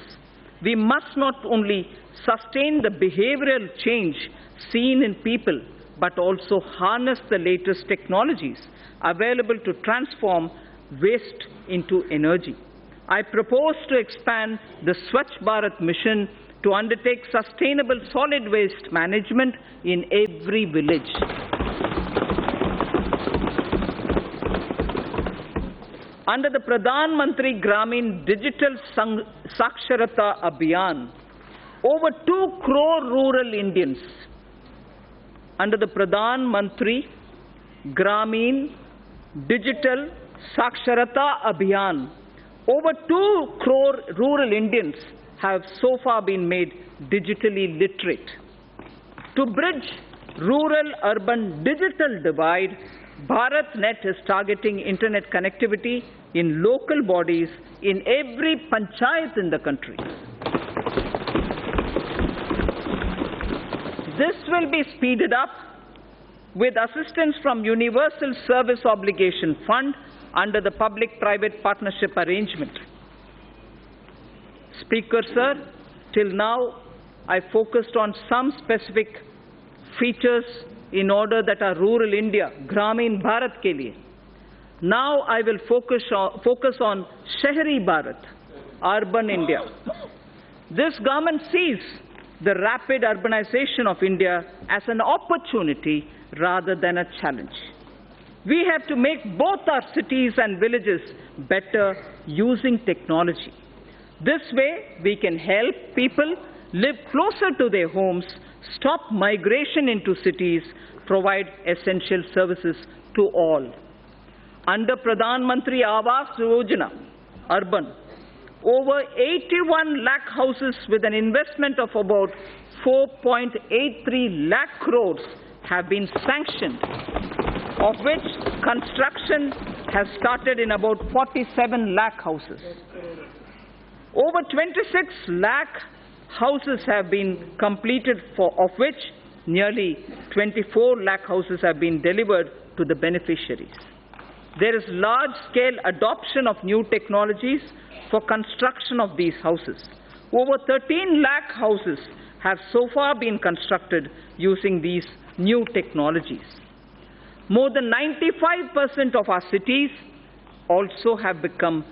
We must not only sustain the behavioral change seen in people, but also harness the latest technologies available to transform waste into energy. I propose to expand the Swachh Bharat mission to undertake sustainable solid waste management in every village. Under the Pradhan Mantri Gramin Digital Saksharata Abhiyan, over 2 crore rural Indians, under the Pradhan Mantri Gramin Digital Saksharata Abhiyan, over 2 crore rural Indians have so far been made digitally literate. To bridge rural-urban digital divide, BharatNet is targeting internet connectivity in local bodies in every panchayat in the country. This will be speeded up with assistance from Universal Service Obligation Fund under the Public-Private Partnership Arrangement. Speaker, sir, till now I focused on some specific features in order that our rural India, Gramin Bharat ke liye. Now I will focus on Shahri Bharat, urban India. This government sees the rapid urbanization of India as an opportunity rather than a challenge. We have to make both our cities and villages better using technology. This way, we can help people live closer to their homes, stop migration into cities, provide essential services to all. Under Pradhan Mantri Awas Yojana, urban, over 81 lakh houses with an investment of about 4.83 lakh crores have been sanctioned, of which construction has started in about 47 lakh houses. Over 26 lakh houses have been completed, of which nearly 24 lakh houses have been delivered to the beneficiaries. There is large-scale adoption of new technologies for construction of these houses. Over 13 lakh houses have so far been constructed using these new technologies. More than 95% of our cities also have become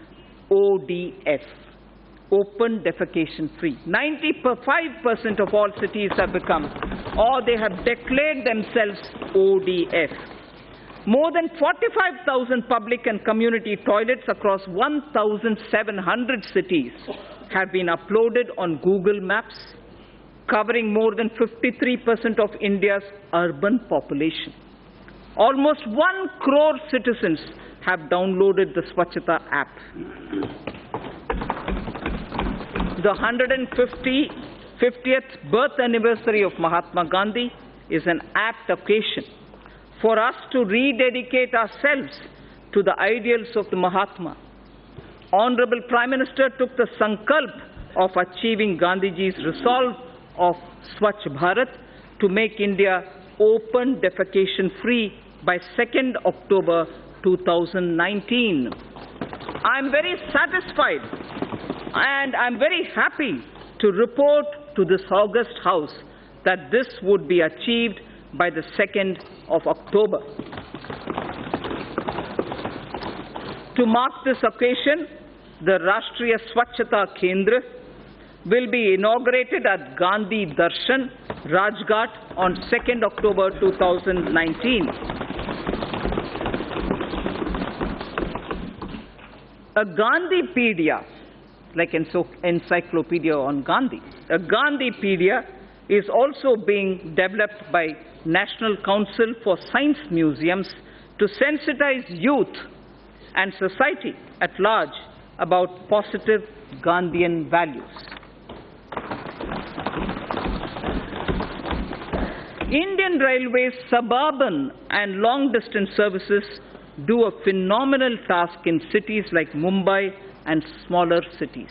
ODF, open defecation free. 95% of all cities have become, or they have declared themselves ODF. More than 45,000 public and community toilets across 1,700 cities have been uploaded on Google Maps, covering more than 53% of India's urban population. Almost 1 crore citizens have downloaded the Swachhata app. The 150th birth anniversary of Mahatma Gandhi is an apt occasion for us to rededicate ourselves to the ideals of the Mahatma. Honorable Prime Minister took the sankalp of achieving Gandhiji's resolve of Swachh Bharat to make India open defecation free by 2nd October 2019. I'm very satisfied and I'm very happy to report to this august House that this would be achieved by the 2nd of October. To mark this occasion, the Rashtriya Swachhata Kendra will be inaugurated at Gandhi Darshan, Rajghat on 2nd October 2019. A Gandhipedia, like encyclopedia on Gandhi, a Gandhipedia is also being developed by National Council for Science Museums to sensitize youth and society at large about positive Gandhian values. Indian Railways suburban and long-distance services do a phenomenal task in cities like Mumbai and smaller cities.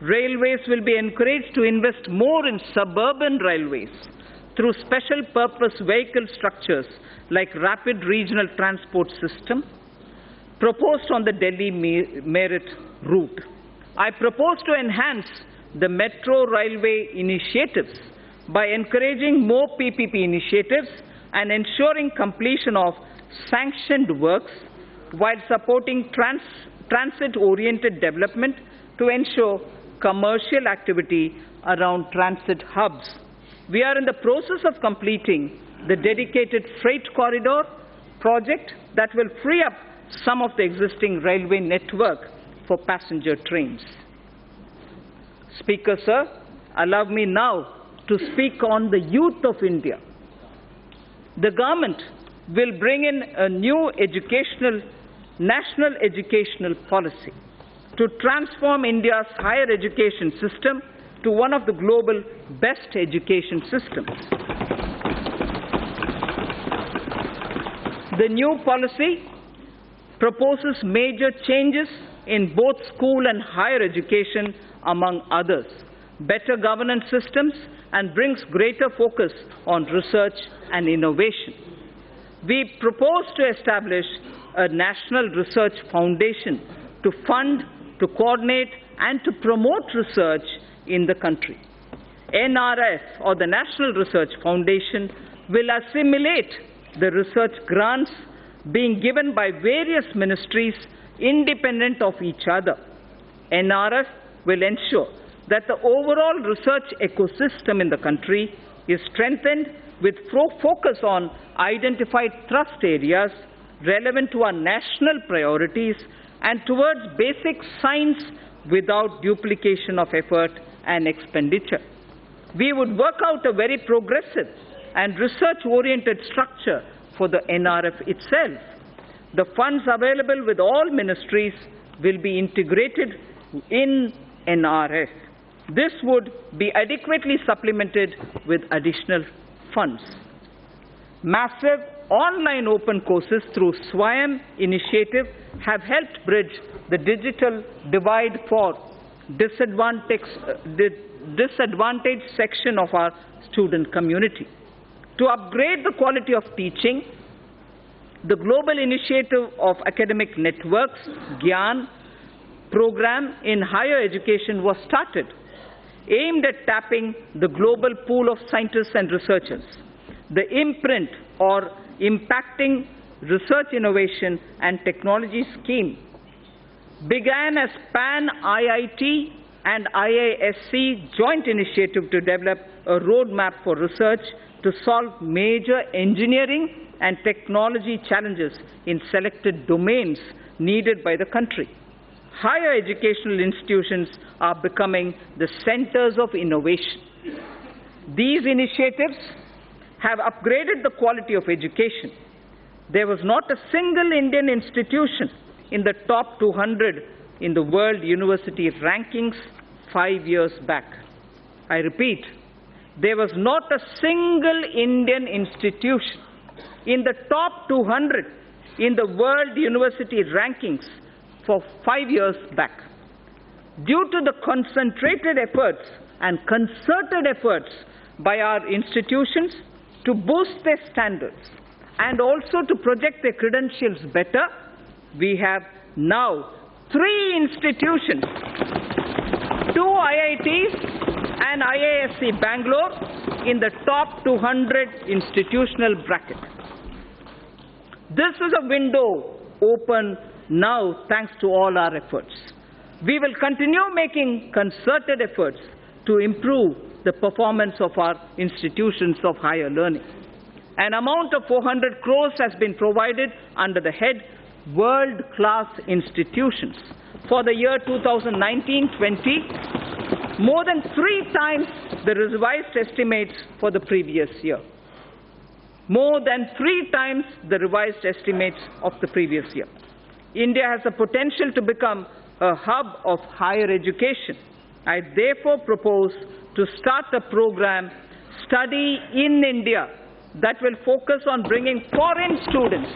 Railways will be encouraged to invest more in suburban railways through special purpose vehicle structures like Rapid Regional Transport System proposed on the Delhi Meerut route. I propose to enhance the metro railway initiatives by encouraging more PPP initiatives and ensuring completion of sanctioned works while supporting transit-oriented development to ensure commercial activity around transit hubs. We are in the process of completing the dedicated freight corridor project that will free up some of the existing railway network for passenger trains. Speaker, sir, allow me now to speak on the youth of India. The government will bring in a new national educational policy to transform India's higher education system to one of the global best education systems. The new policy proposes major changes in both school and higher education, among others, better governance systems, and brings greater focus on research and innovation. We propose to establish a national research foundation to fund, to coordinate, and to promote research in the country. NRF, or the National Research Foundation, will assimilate the research grants being given by various ministries independent of each other. NRF will ensure that the overall research ecosystem in the country is strengthened with focus on identified thrust areas relevant to our national priorities and towards basic science without duplication of effort and expenditure. We would work out a very progressive and research-oriented structure for the NRF itself. The funds available with all ministries will be integrated in NRF. This would be adequately supplemented with additional funds. Massive online open courses through SWAYAM initiative have helped bridge the digital divide for disadvantaged section of our student community. To upgrade the quality of teaching, the Global Initiative of Academic Networks, GYAN, program in higher education was started, aimed at tapping the global pool of scientists and researchers. The imprint or impacting research innovation and technology scheme began as PAN-IIT and IISc joint initiative to develop a roadmap for research to solve major engineering and technology challenges in selected domains needed by the country. Higher educational institutions are becoming the centers of innovation. These initiatives have upgraded the quality of education. There was not a single Indian institution in the top 200 in the world university rankings 5 years back. I repeat, there was not a single Indian institution in the top 200 in the world university rankings for 5 years back. Due to the concentrated efforts and concerted efforts by our institutions to boost their standards and also to project their credentials better, we have now 3 institutions, 2 IITs and IISc Bangalore in the top 200 institutional bracket. This is a window open now thanks to all our efforts. We will continue making concerted efforts to improve the performance of our institutions of higher learning. An amount of 400 crores has been provided under the head World-Class Institutions for the year 2019-20, more than 3 times the revised estimates for the previous year. More than 3 times the revised estimates of the previous year. India has the potential to become a hub of higher education. I therefore propose to start a program, Study in India, that will focus on bringing foreign students.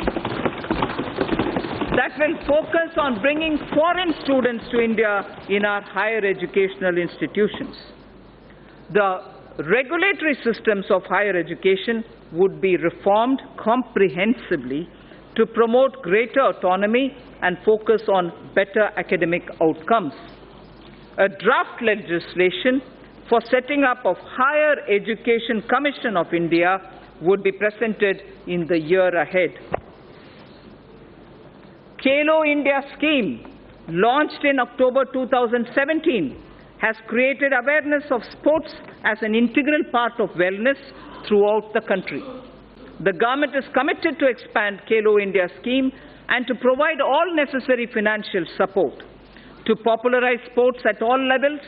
To India in our higher educational institutions. The regulatory systems of higher education would be reformed comprehensively to promote greater autonomy and focus on better academic outcomes. A draft legislation for setting up of Higher Education Commission of India would be presented in the year ahead. Khelo India scheme, launched in October 2017, has created awareness of sports as an integral part of wellness throughout the country. The government is committed to expand Khelo India scheme and to provide all necessary financial support. To popularize sports at all levels,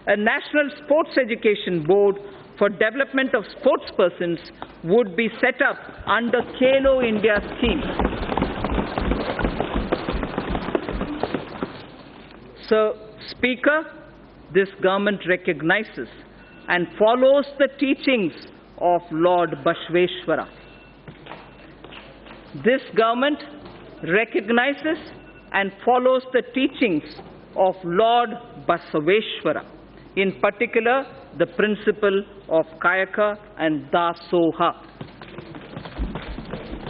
a National Sports Education Board for development of sportspersons would be set up under Khelo India scheme. Sir Speaker, this government recognizes and follows the teachings of Lord Bashveshwara. This government recognizes and follows the teachings of Lord Basaveshwara, in particular the principle of Kayaka and Dasoha.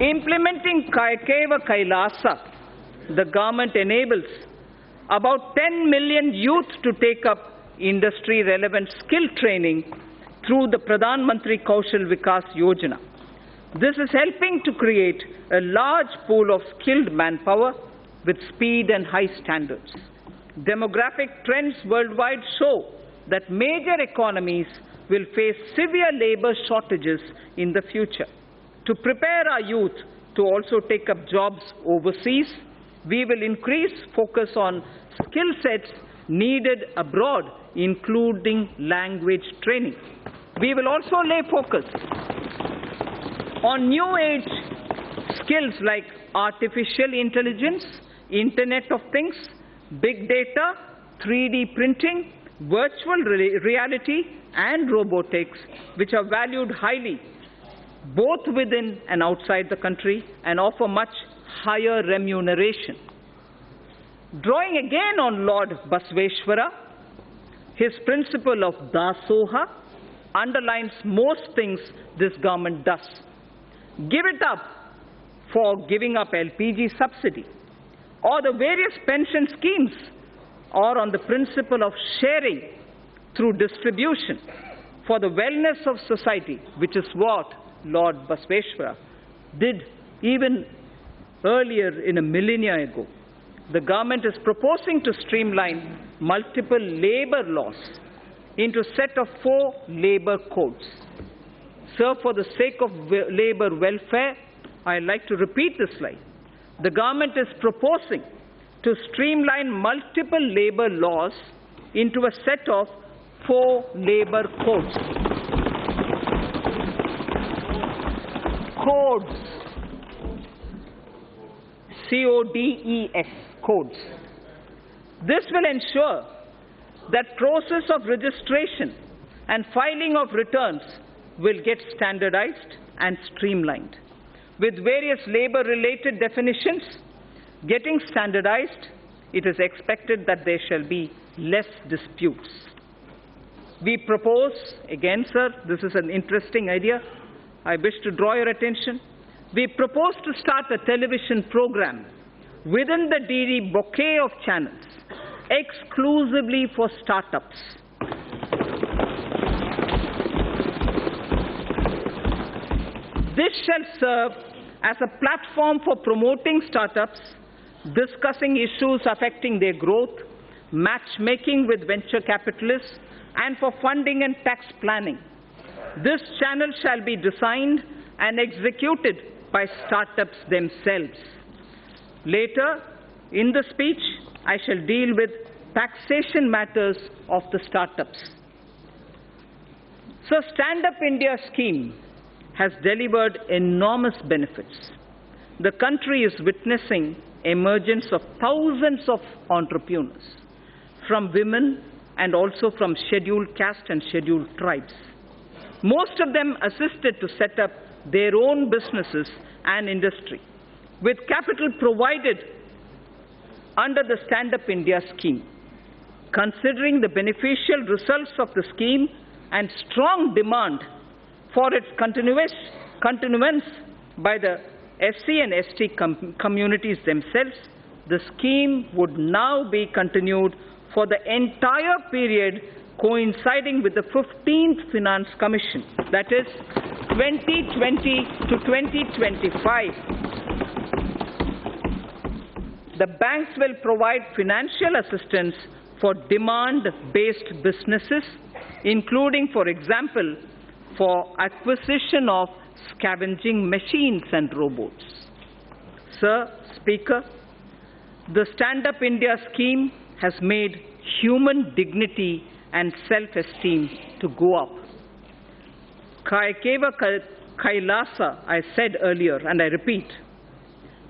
Implementing Kayakeva Kailasa, the government enables about 10 million youth to take up industry-relevant skill training through the Pradhan Mantri Kaushal Vikas Yojana. This is helping to create a large pool of skilled manpower with speed and high standards. Demographic trends worldwide show that major economies will face severe labor shortages in the future. To prepare our youth to also take up jobs overseas, we will increase focus on skill sets needed abroad, including language training. We will also lay focus on new age skills like artificial intelligence, Internet of Things, big data, 3D printing, virtual reality, and robotics, which are valued highly both within and outside the country and offer much higher remuneration. Drawing again on Lord Basaveshwara, his principle of Dasoha underlines most things this government does. Give it up for giving up LPG subsidy, or the various pension schemes, or on the principle of sharing through distribution for the wellness of society, which is what Lord Basaveshwara did even earlier in a millennia ago. The government is proposing to streamline multiple labor laws into a set of 4 labor codes. Sir, for the sake of labor welfare, I'd like to repeat this slide. The government is proposing to streamline multiple labor laws into a set of 4 labor codes. Codes. C-O-D-E-S. Codes. This will ensure that process of registration and filing of returns will get standardized and streamlined. With various labor-related definitions getting standardized, it is expected that there shall be less disputes. We propose, again, sir, this is an interesting idea. I wish to draw your attention. We propose to start a television program within the DD bouquet of channels exclusively for startups. This shall serve as a platform for promoting startups, discussing issues affecting their growth, matchmaking with venture capitalists, and for funding and tax planning. This channel shall be designed and executed by startups themselves. Later, in the speech, I shall deal with taxation matters of the startups. So, Stand Up India scheme has delivered enormous benefits. The country is witnessing emergence of thousands of entrepreneurs, from women and also from scheduled caste and scheduled tribes. Most of them assisted to set up their own businesses and industry, with capital provided under the Stand Up India scheme. Considering the beneficial results of the scheme and strong demand for its continuance by the SC and ST communities themselves, the scheme would now be continued for the entire period coinciding with the 15th Finance Commission, that is 2020 to 2025. The banks will provide financial assistance for demand-based businesses, including, for example, for acquisition of scavenging machines and robots. Sir, Speaker, the Stand Up India scheme has made human dignity and self-esteem to go up. Kayakeva Kailasa, I said earlier, and I repeat,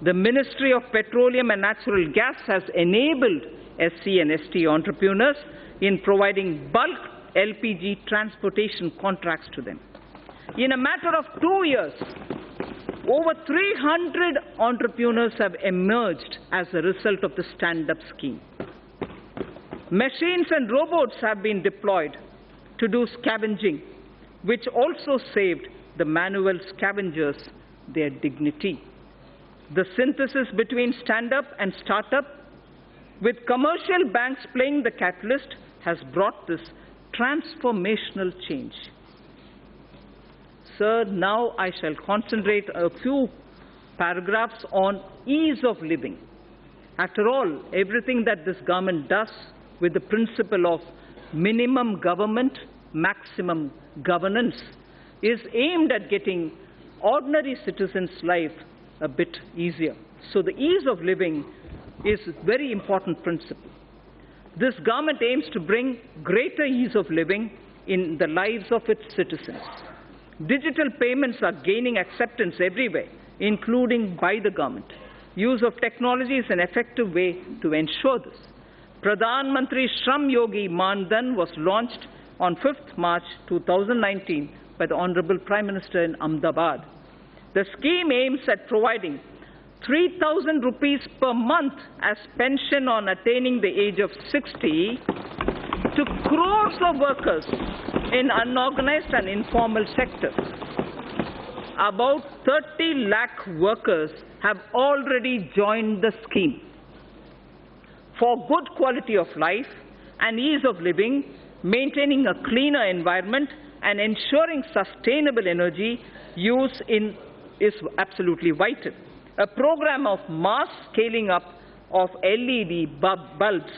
the Ministry of Petroleum and Natural Gas has enabled SC and ST entrepreneurs in providing bulk LPG transportation contracts to them. In a matter of 2 years, over 300 entrepreneurs have emerged as a result of the stand-up scheme. Machines and robots have been deployed to do scavenging, which also saved the manual scavengers their dignity. The synthesis between stand-up and start-up, with commercial banks playing the catalyst, has brought this transformational change. Sir, now I shall concentrate a few paragraphs on ease of living. After all, everything that this government does with the principle of minimum government, maximum governance is aimed at getting ordinary citizens' life a bit easier. So the ease of living is a very important principle. This government aims to bring greater ease of living in the lives of its citizens. Digital payments are gaining acceptance everywhere, including by the government. Use of technology is an effective way to ensure this. Pradhan Mantri Shram Yogi Man Dhan was launched on 5th March 2019 by the Honorable Prime Minister in Ahmedabad. The scheme aims at providing 3,000 rupees per month as pension on attaining the age of 60 to crores of workers in unorganized and informal sectors. About 30 lakh workers have already joined the scheme. For good quality of life and ease of living, maintaining a cleaner environment and ensuring sustainable energy use is absolutely vital. A program of mass scaling up of LED bulbs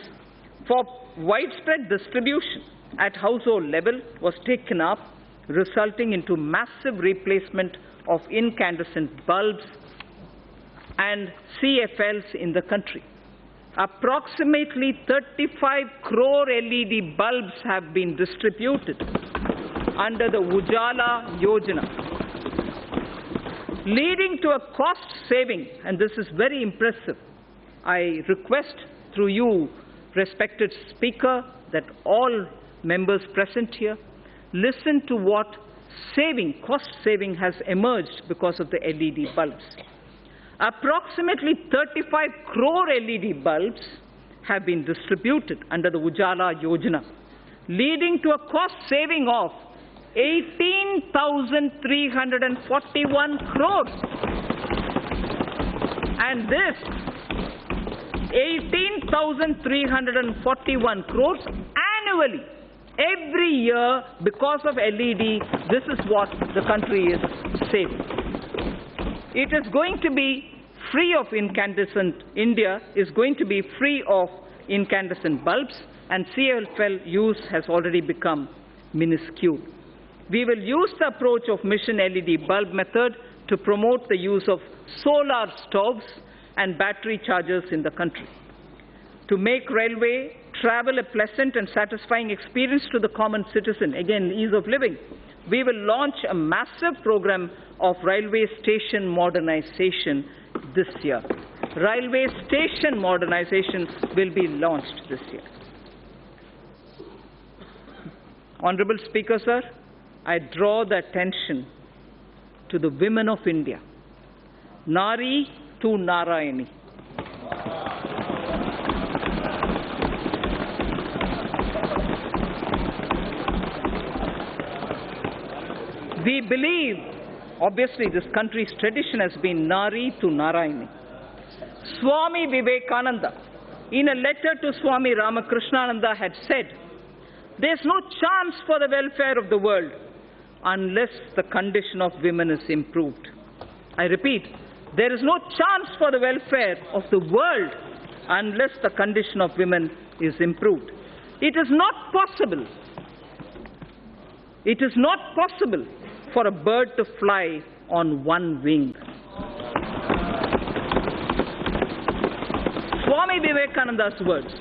for widespread distribution at household level was taken up, resulting into massive replacement of incandescent bulbs and CFLs in the country. Approximately 35 crore LED bulbs have been distributed under the Ujala Yojana, leading to a cost saving, and this is very impressive. I request through you, respected Speaker, that all members present here listen to what cost saving has emerged because of the LED bulbs. Approximately 35 crore LED bulbs have been distributed under the Ujala Yojana, leading to a cost saving of 18,341 crores. And this 18,341 crores annually, every year, because of LED, this is what the country is saving. It is going to be free of incandescent, India is going to be free of incandescent bulbs, and CFL use has already become minuscule. We will use the approach of mission LED bulb method to promote the use of solar stoves and battery chargers in the country. To make railway travel a pleasant and satisfying experience to the common citizen, again, ease of living, we will launch a massive program of railway station modernization this year. Railway station modernization will be launched this year. Honorable Speaker, sir, I draw the attention to the women of India. Nari to Narayani. We believe, obviously this country's tradition has been Nari to Narayani. Swami Vivekananda, in a letter to Swami Ramakrishnananda, had said, "There is no chance for the welfare of the world unless the condition of women is improved." I repeat, there is no chance for the welfare of the world unless the condition of women is improved. It is not possible. It is not possible for a bird to fly on one wing. Swami Vivekananda's words.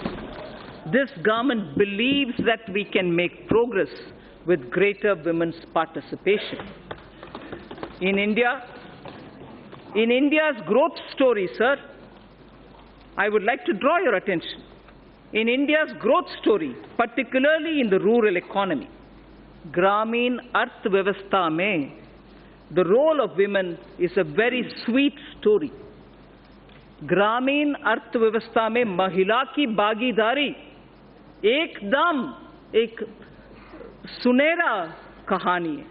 This government believes that we can make progress with greater women's participation. In India's growth story, sir, I would like to draw your attention. In India's growth story, particularly in the rural economy, Gramin Arthvyavastha mein, the role of women is a very sweet story. Gramin Arthvyavastha mein mahila ki bhagidari ekdam ek sunera kahani hai.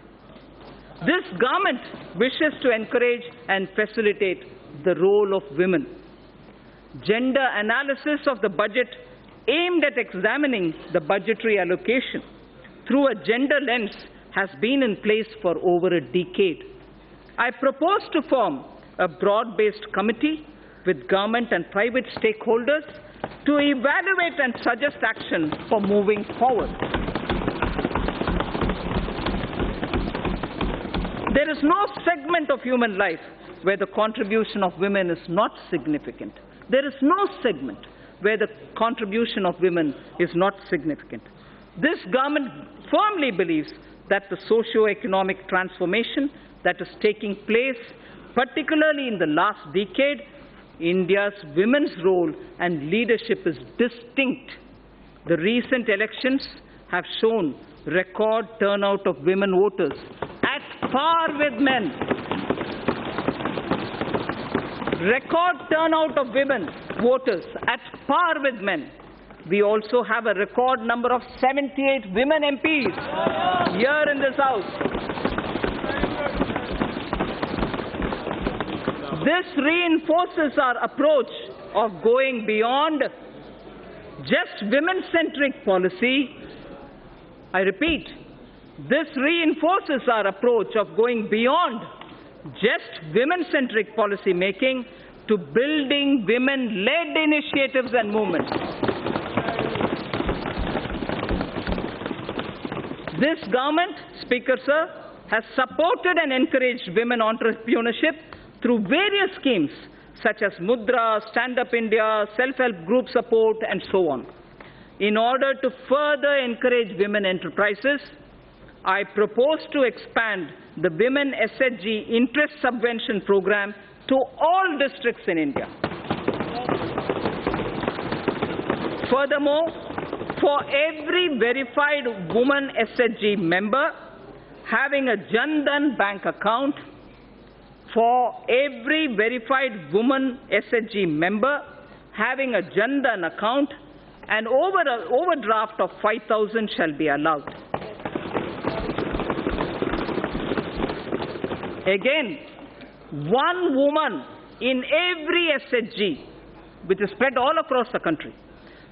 This government wishes to encourage and facilitate the role of women. Gender analysis of the budget aimed at examining the budgetary allocation through a gender lens has been in place for over a decade. I propose to form a broad-based committee with government and private stakeholders to evaluate and suggest action for moving forward. There is no segment of human life where the contribution of women is not significant. There is no segment where the contribution of women is not significant. This government firmly believes that the socio-economic transformation that is taking place, particularly in the last decade, India's women's role and leadership is distinct. The recent elections have shown record turnout of women voters at par with men. Record turnout of women voters at par with men. We also have a record number of 78 women MPs here in this House. This reinforces our approach of going beyond just women-centric policy. I repeat, this reinforces our approach of going beyond just women-centric policy making to building women-led initiatives and movements. This government, Speaker Sir, has supported and encouraged women entrepreneurship through various schemes such as Mudra, Stand Up India, self-help group support, and so on. In order to further encourage women enterprises, I propose to expand the Women SHG Interest Subvention Program to all districts in India. Furthermore, for every verified woman SHG member having a Jan Dhan bank account, for every verified woman SHG member having a Jan Dhan account, an overdraft of 5,000 shall be allowed. Again, one woman in every SHG, which is spread all across the country,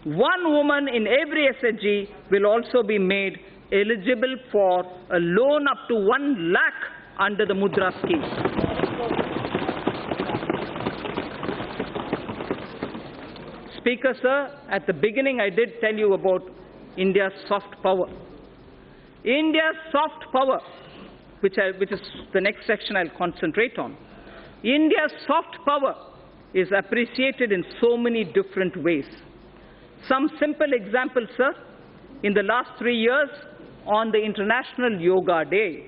one woman in every SHG will also be made eligible for a loan up to 1 lakh under the Mudra scheme. Speaker Sir, at the beginning I did tell you about India's soft power. India's soft power, which is the next section I'll concentrate on. India's soft power is appreciated in so many different ways. Some simple examples, sir. In the last 3 years, on the International Yoga Day,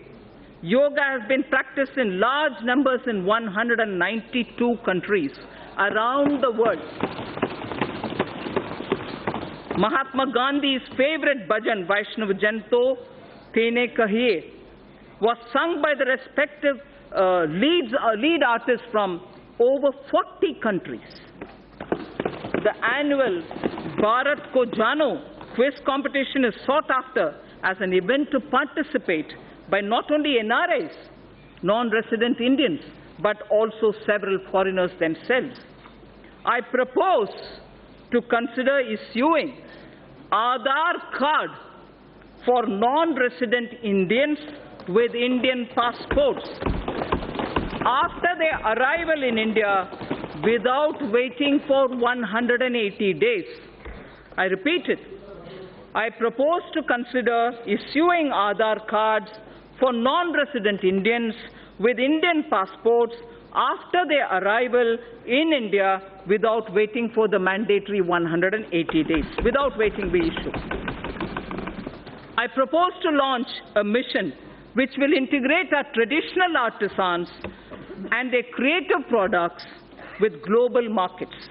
yoga has been practiced in large numbers in 192 countries around the world. Mahatma Gandhi's favorite bhajan, Vaishnav Janto Tene Kahiye, was sung by the respective lead artists from over 40 countries. The annual Bharat Ko Jano quiz competition is sought after as an event to participate by not only NRIs, non-resident Indians, but also several foreigners themselves. I propose to consider issuing Aadhaar card for non-resident Indians with Indian passports after their arrival in India without waiting for 180 days. I repeat it. I propose to consider issuing Aadhaar cards for non-resident Indians with Indian passports after their arrival in India without waiting for the mandatory 180 days, without waiting the issue. I propose to launch a mission which will integrate our traditional artisans and their creative products with global markets.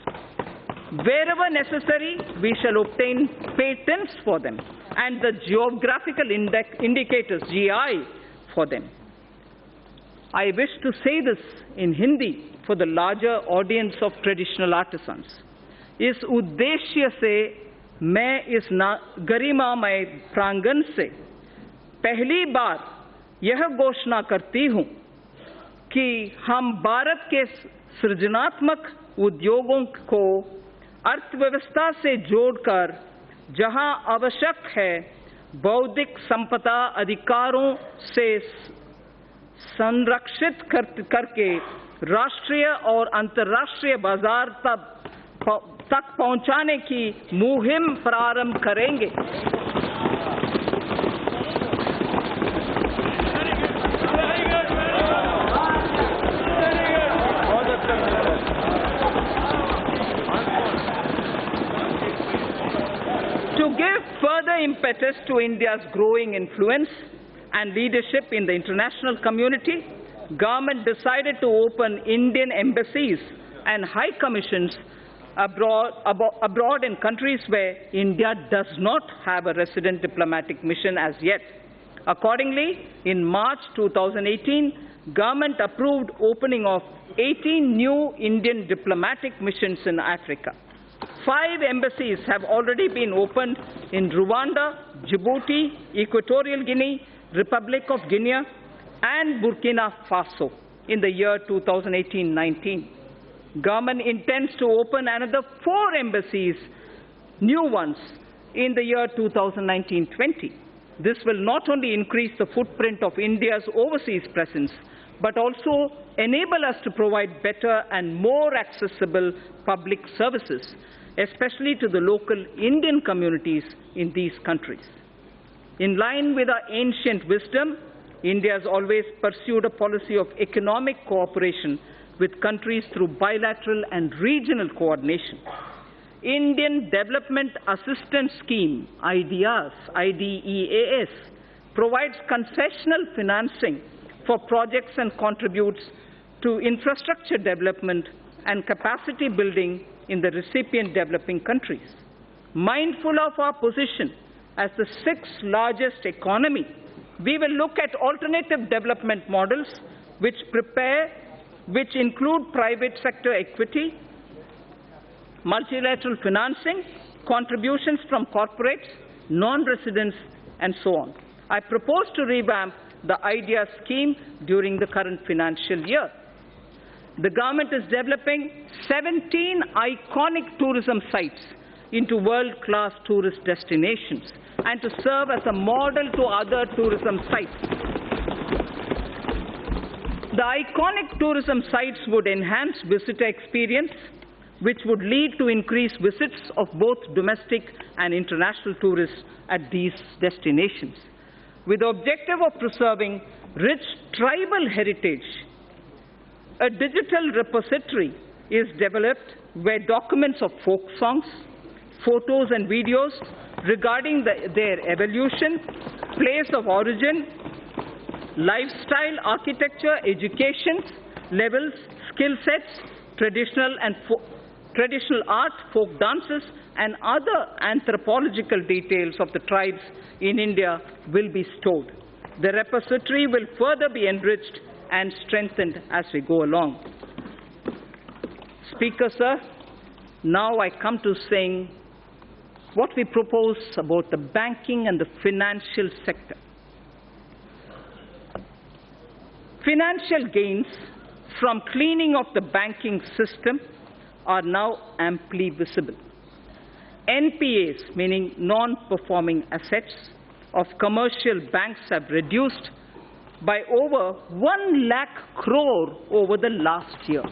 Wherever necessary, we shall obtain patents for them and the geographical indicators, GI, for them. I wish to say this in Hindi for the larger audience of traditional artisans. इस उद्देश्य से मैं इस गरिमामय प्रांगण से पहली बार यह घोषणा करती हूँ कि हम भारत के सृजनात्मक उद्योगों को अर्थव्यवस्था से जोड़कर जहां आवश्यक है बौद्धिक संपदा अधिकारों से संरक्षित करके राष्ट्रीय और अंतर्राष्ट्रीय बाजार तक पहुंचाने की मुहिम प्रारंभ करेंगे। To give further impetus to India's growing influence and leadership in the international community, government decided to open Indian embassies and high commissions abroad in countries where India does not have a resident diplomatic mission as yet. Accordingly, in March 2018, government approved opening of 18 new Indian diplomatic missions in Africa. 5 embassies have already been opened in Rwanda, Djibouti, Equatorial Guinea, Republic of Guinea, and Burkina Faso in the year 2018-19. Government intends to open another 4 embassies, new ones, in the year 2019-20. This will not only increase the footprint of India's overseas presence, but also enable us to provide better and more accessible public services, especially to the local Indian communities in these countries. In line with our ancient wisdom, India has always pursued a policy of economic cooperation with countries through bilateral and regional coordination. Indian Development Assistance Scheme, IDEAS, provides concessional financing for projects and contributes to infrastructure development and capacity building in the recipient developing countries. Mindful of our position as the 6th largest economy, we will look at alternative development models which include private sector equity, multilateral financing, contributions from corporates, non-residents, and so on. I propose to revamp the IDEA scheme during the current financial year. The government is developing 17 iconic tourism sites into world-class tourist destinations and to serve as a model to other tourism sites. The iconic tourism sites would enhance visitor experience, which would lead to increased visits of both domestic and international tourists at these destinations. With the objective of preserving rich tribal heritage, a digital repository is developed where documents of folk songs, photos and videos regarding their evolution, place of origin, lifestyle, architecture, education levels, skill sets, traditional art, folk dances, and other anthropological details of the tribes in India will be stored. The repository will further be enriched and strengthened as we go along. Speaker, sir, now I come to saying what we propose about the banking and the financial sector. Financial gains from cleaning of the banking system are now amply visible. NPAs, meaning non-performing assets, of commercial banks have reduced by over 1 lakh crore over the last year.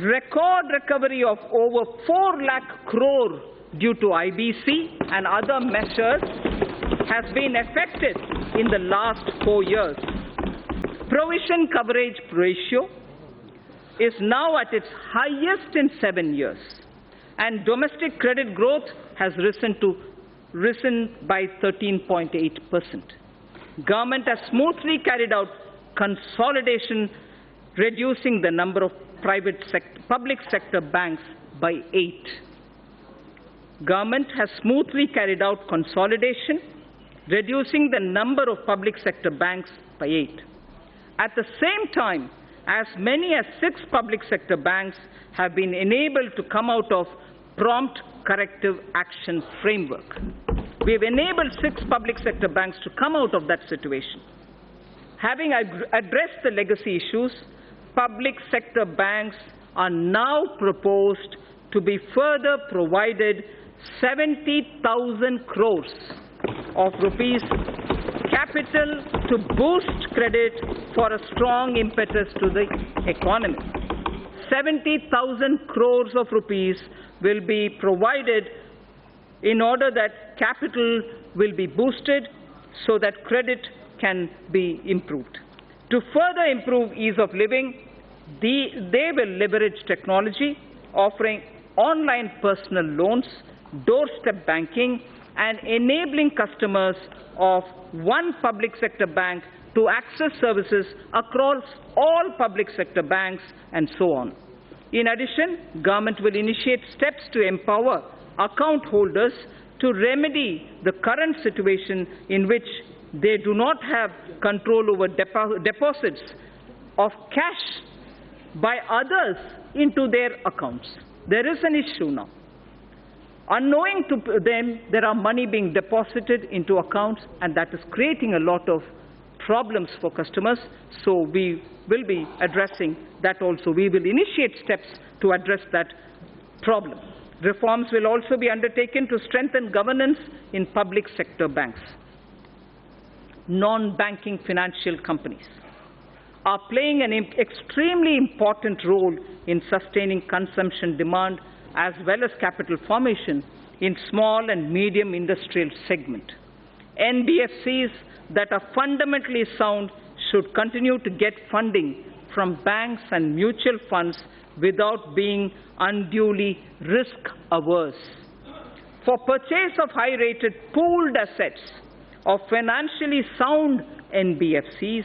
Record recovery of over 4 lakh crore due to IBC and other measures has been effected in the last 4 years. Provision coverage ratio is now at its highest in 7 years, and domestic credit growth has risen by 13.8%. Government has smoothly carried out consolidation, reducing the number of public sector banks by 8. Government has smoothly carried out consolidation, reducing the number of public sector banks by 8. At the same time, as many as 6 public sector banks have been enabled to come out of prompt corrective action framework. We have enabled 6 public sector banks to come out of that situation. Having addressed the legacy issues, public sector banks are now proposed to be further provided 70,000 crores of rupees capital to boost credit for a strong impetus to the economy. 70,000 crores of rupees will be provided in order that capital will be boosted so that credit can be improved. To further improve ease of living, they will leverage technology, offering online personal loans, doorstep banking, and enabling customers of one public sector bank to access services across all public sector banks and so on. In addition, government will initiate steps to empower account holders to remedy the current situation in which they do not have control over deposits of cash by others into their accounts. There is an issue now. Unknowing to them, there are money being deposited into accounts, and that is creating a lot of problems for customers. So we will be addressing that also. We will initiate steps to address that problem. Reforms will also be undertaken to strengthen governance in public sector banks. Non-banking financial companies are playing an extremely important role in sustaining consumption demand as well as capital formation in small and medium industrial segment. NBFCs that are fundamentally sound should continue to get funding from banks and mutual funds without being unduly risk-averse. For purchase of high-rated pooled assets of financially sound NBFCs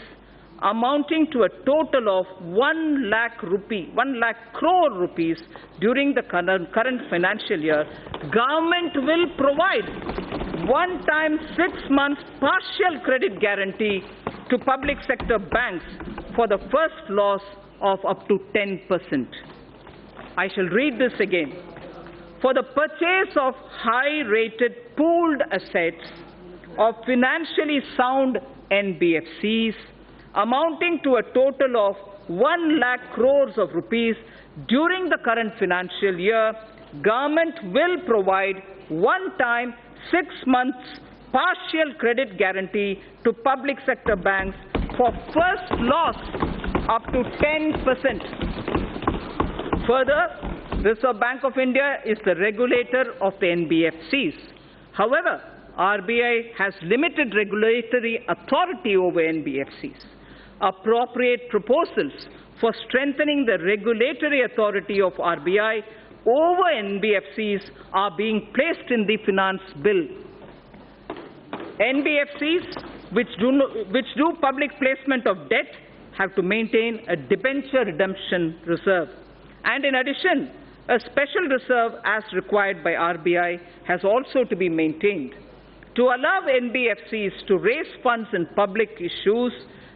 amounting to a total of 1 lakh crore rupees during the current financial year, government will provide one-time 6 months partial credit guarantee to public sector banks for the first loss of up to 10%. I shall read this again. For the purchase of high-rated pooled assets of financially sound NBFCs amounting to a total of 1 lakh crores of rupees during the current financial year, government will provide one-time 6 months partial credit guarantee to public sector banks for first loss up to 10%. Further, Reserve Bank of India is the regulator of the NBFCs. However, RBI has limited regulatory authority over NBFCs. Appropriate proposals for strengthening the regulatory authority of RBI over NBFCs are being placed in the finance bill. NBFCs which do public placement of debt have to maintain a debenture redemption reserve. And in addition, a special reserve as required by RBI has also to be maintained. To allow NBFCs to raise funds in public issues,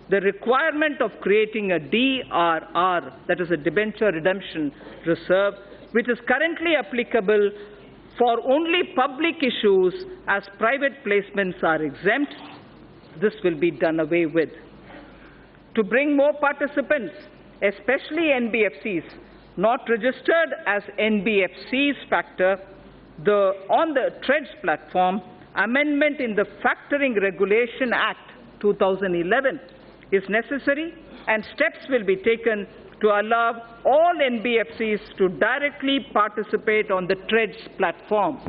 the requirement of creating a DRR, that is a debenture redemption reserve, which is currently applicable for only public issues as private placements are exempt, this will be done away with. To bring more participants, especially NBFCs not registered as NBFCs factor, on the TREDS platform, amendment in the Factoring Regulation Act 2011 is necessary, and steps will be taken to allow all NBFCs to directly participate on the TREDS platform.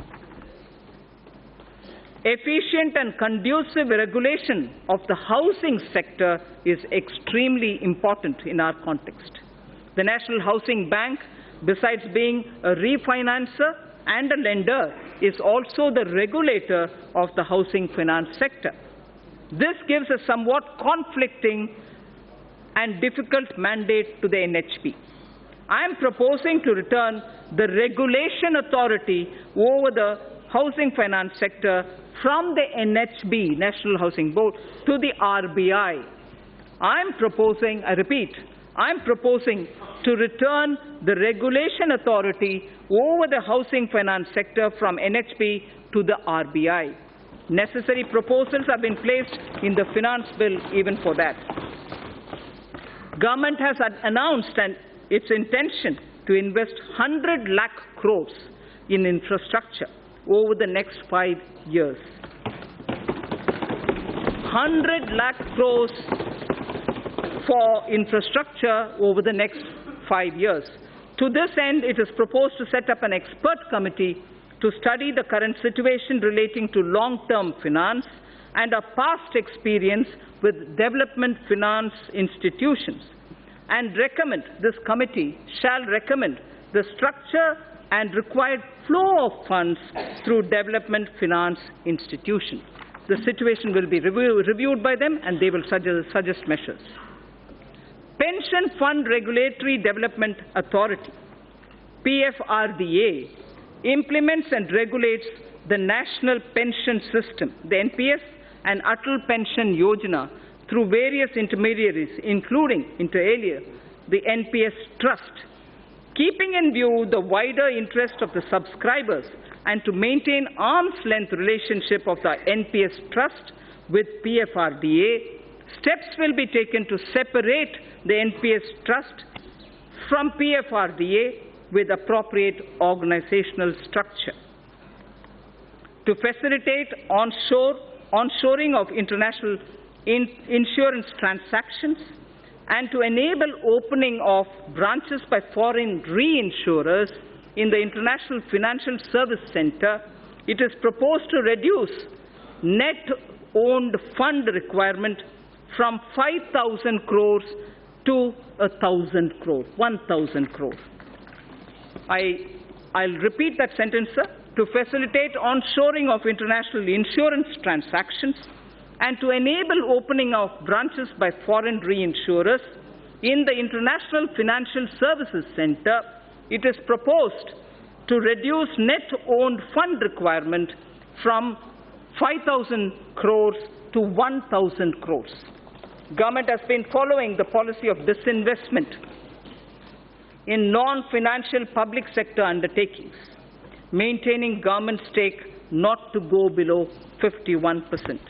Efficient and conducive regulation of the housing sector is extremely important in our context. The National Housing Bank, besides being a refinancer and a lender, is also the regulator of the housing finance sector. This gives a somewhat conflicting and difficult mandate to the NHB. I am proposing to return the regulation authority over the housing finance sector from the NHB, National Housing Board, to the RBI. I am proposing to return the regulation authority over the housing finance sector from NHB to the RBI. Necessary proposals have been placed in the finance bill even for that. Government has announced its intention to invest 100 lakh crores in infrastructure over the next 5 years. 100 lakh crores for infrastructure over the next 5 years. To this end, it is proposed to set up an expert committee to study the current situation relating to long-term finance and our past experience with development finance institutions, and this committee shall recommend the structure and required flow of funds through development finance institutions. the situation will be reviewed by them and they will suggest measures. Pension Fund Regulatory Development Authority, PFRDA, implements and regulates the National Pension System, the NPS, and Atal Pension Yojana through various intermediaries, including, inter alia, the NPS Trust, keeping in view the wider interest of the subscribers and to maintain arm's-length relationship of the NPS Trust with PFRDA, steps will be taken to separate the NPS Trust from PFRDA with appropriate organizational structure. To facilitate onshoring of international insurance transactions and to enable opening of branches by foreign reinsurers in the International Financial Service Center, it is proposed to reduce net owned fund requirement from 5,000 crores to 1,000 crores, 1,000 crores. I'll repeat that sentence, sir. To facilitate onshoring of international insurance transactions and to enable opening of branches by foreign reinsurers in the International Financial Services Center, it is proposed to reduce net owned fund requirement from 5,000 crores to 1,000 crores. Government has been following the policy of disinvestment in non-financial public sector undertakings, maintaining government stake not to go below 51%.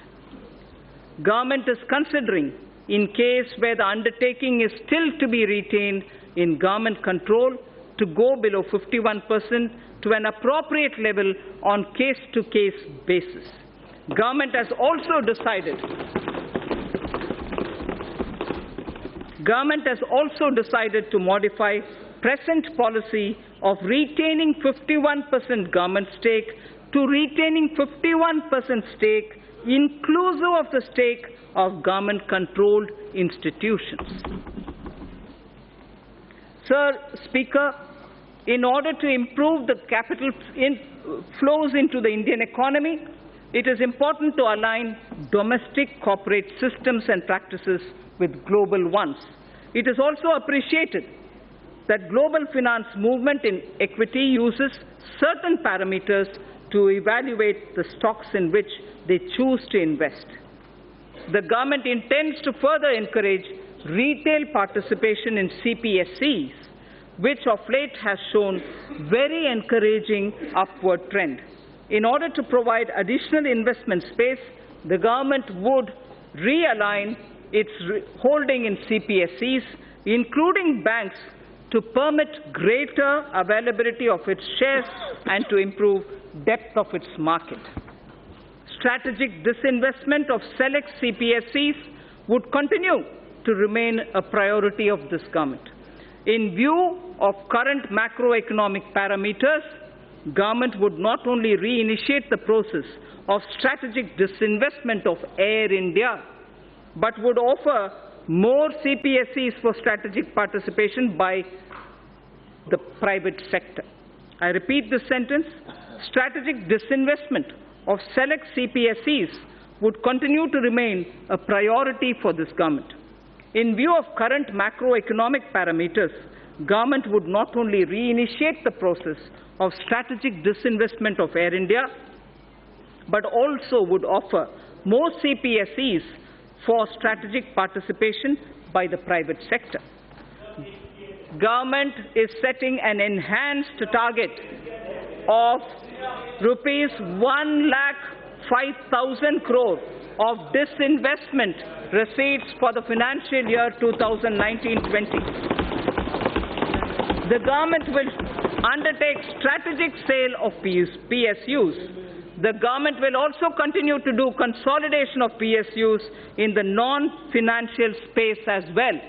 Government is considering, in case where the undertaking is still to be retained in government control, to go below 51% to an appropriate level on case-to-case basis. Government has also decided to modify present policy of retaining 51% government stake to retaining 51% stake inclusive of the stake of government-controlled institutions. Sir Speaker, in order to improve the capital flows into the Indian economy, it is important to align domestic corporate systems and practices with global ones. It is also appreciated that global finance movement in equity uses certain parameters to evaluate the stocks in which they choose to invest. The government intends to further encourage retail participation in CPSEs, which of late has shown very encouraging upward trend. In order to provide additional investment space, the government would realign its holding in CPSEs, including banks, to permit greater availability of its shares and to improve depth of its market. Strategic disinvestment of select CPSEs would continue to remain a priority of this government. In view of current macroeconomic parameters, government would not only reinitiate the process of strategic disinvestment of Air India, but would offer more CPSEs for strategic participation by the private sector. I repeat this sentence. Strategic disinvestment of select CPSEs would continue to remain a priority for this government. In view of current macroeconomic parameters, government would not only reinitiate the process of strategic disinvestment of Air India, but also would offer more CPSEs for strategic participation by the private sector. Government is setting an enhanced target of rupees 1,05,000 crore of disinvestment receipts for the financial year 2019-20. The government will undertake strategic sale of PSUs. The government will also continue to do consolidation of PSUs in the non-financial space as well.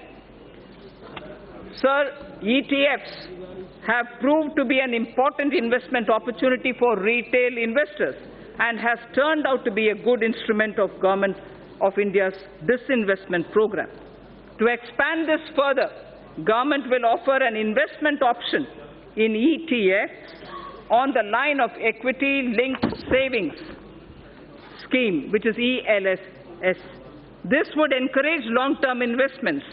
Sir, ETFs have proved to be an important investment opportunity for retail investors and has turned out to be a good instrument of Government of India's disinvestment program. To expand this further, government will offer an investment option in ETFs on the line of equity-linked savings. scheme, which is ELSS. This would encourage long-term investments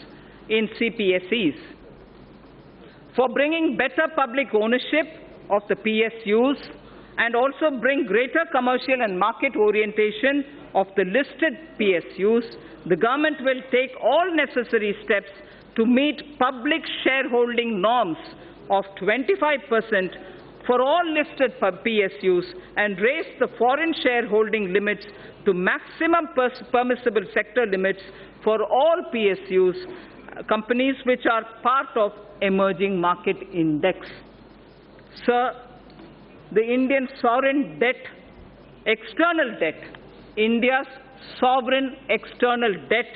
in CPSEs. For bringing better public ownership of the PSUs and also bring greater commercial and market orientation of the listed PSUs, the government will take all necessary steps to meet public shareholding norms of 25% for all listed PSUs and raise the foreign shareholding limits to maximum permissible sector limits for all PSUs, companies which are part of emerging market index. Sir, the Indian sovereign debt, external debt, India's sovereign external debt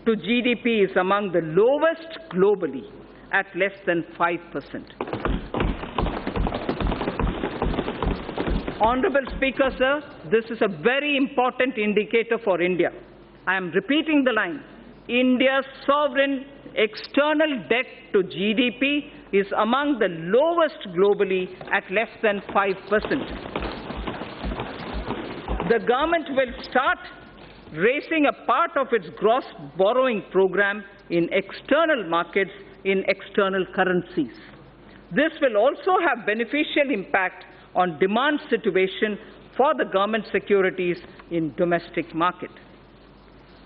to GDP is among the lowest globally at less than 5%. Honorable Speaker, sir, this is a very important indicator for India. I am repeating the line. India's sovereign external debt to GDP is among the lowest globally at less than 5%. The government will start raising a part of its gross borrowing program in external markets in external currencies. This will also have beneficial impact on demand situation for the government securities in domestic market.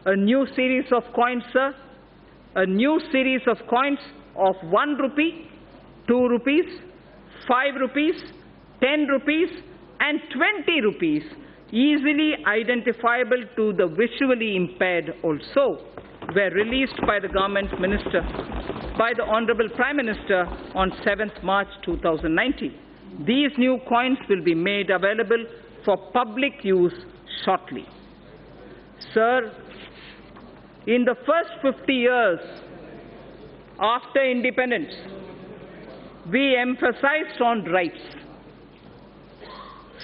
A new series of coins, sir, a new series of coins of 1 rupee, 2 rupees, 5 rupees, 10 rupees, and 20 rupees, easily identifiable to the visually impaired also, were released by the government minister, by the Honorable Prime Minister on 7th March 2019. These new coins will be made available for public use shortly. Sir, in the first 50 years after independence, we emphasized on rights.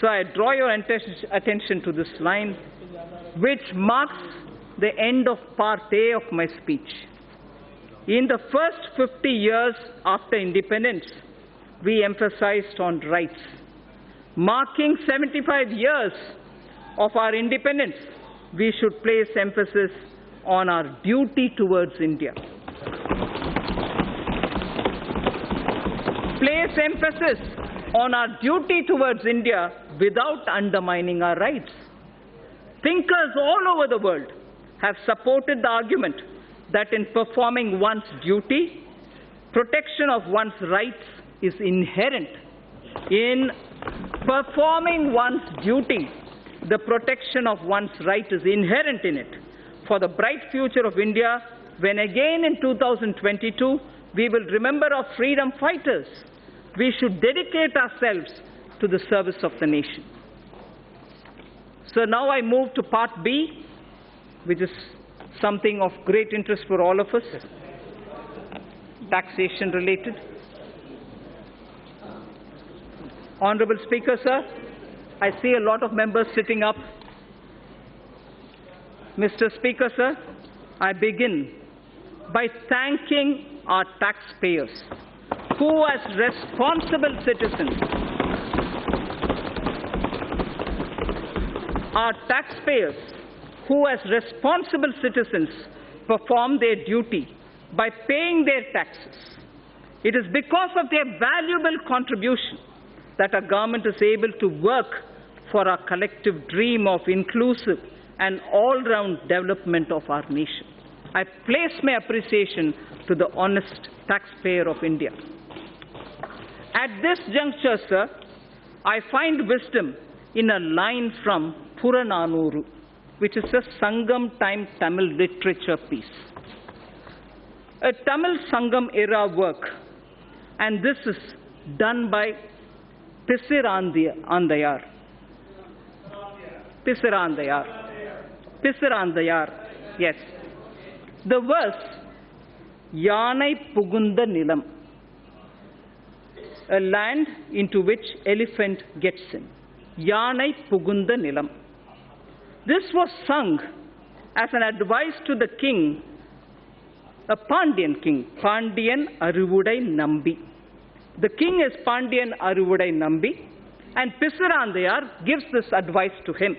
So I draw your attention to this line, which marks the end of part A of my speech. In the first 50 years after independence, we emphasized on rights. Marking 75 years of our independence, we should place emphasis on our duty towards India. Place emphasis on our duty towards India without undermining our rights. Thinkers all over the world have supported the argument that in performing one's duty, protection of one's rights is inherent. In performing one's duty, the protection of one's right is inherent in it. For the bright future of India, when again in 2022, we will remember our freedom fighters, we should dedicate ourselves to the service of the nation. So now I move to part B, which is something of great interest for all of us, taxation related. Honorable Speaker, sir, I see a lot of members sitting up. Mr. Speaker, sir, I begin by thanking our taxpayers who, as responsible citizens, perform their duty by paying their taxes. It is because of their valuable contribution that our government is able to work for our collective dream of inclusive and all-round development of our nation. I place my appreciation to the honest taxpayer of India. At this juncture, sir, I find wisdom in a line from Purananuru, which is a Sangam time Tamil literature piece. A Tamil Sangam era work, and this is done by Pisirandayar. Yes. The verse, Yanai Pugunda Nilam, a land into which elephant gets in. Yanai Pugunda Nilam. This was sung as an advice to the king, a Pandyan king, Pandyan Aruvudai Nambi. The king is Pandyan Aruvudai Nambi, and Pisirandayar gives this advice to him.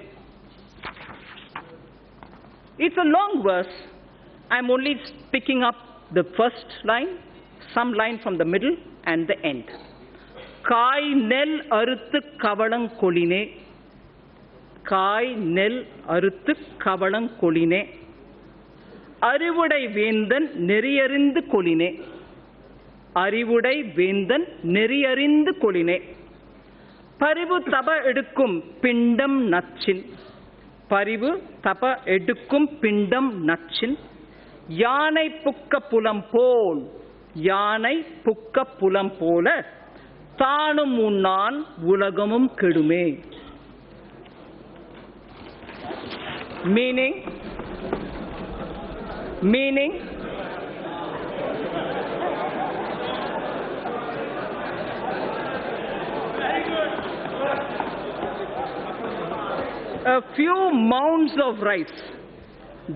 It's a long verse. I'm only picking up the first line, some line from the middle and the end. Kai nel aruthu kavalang koline. Kai nel aruthu kavalang koline. Arivudai vendan neriyarindhu koline. Arivudai vendan neriyarindhu koline. Parivu taba edukkum pindam natchin. Parivu taba edukkum pindam natchin. Yanai pukka pulam pol. Yanai pukka pulam pola. Thanum unnan ulagamum kedume. Meaning, a few mounds of rice,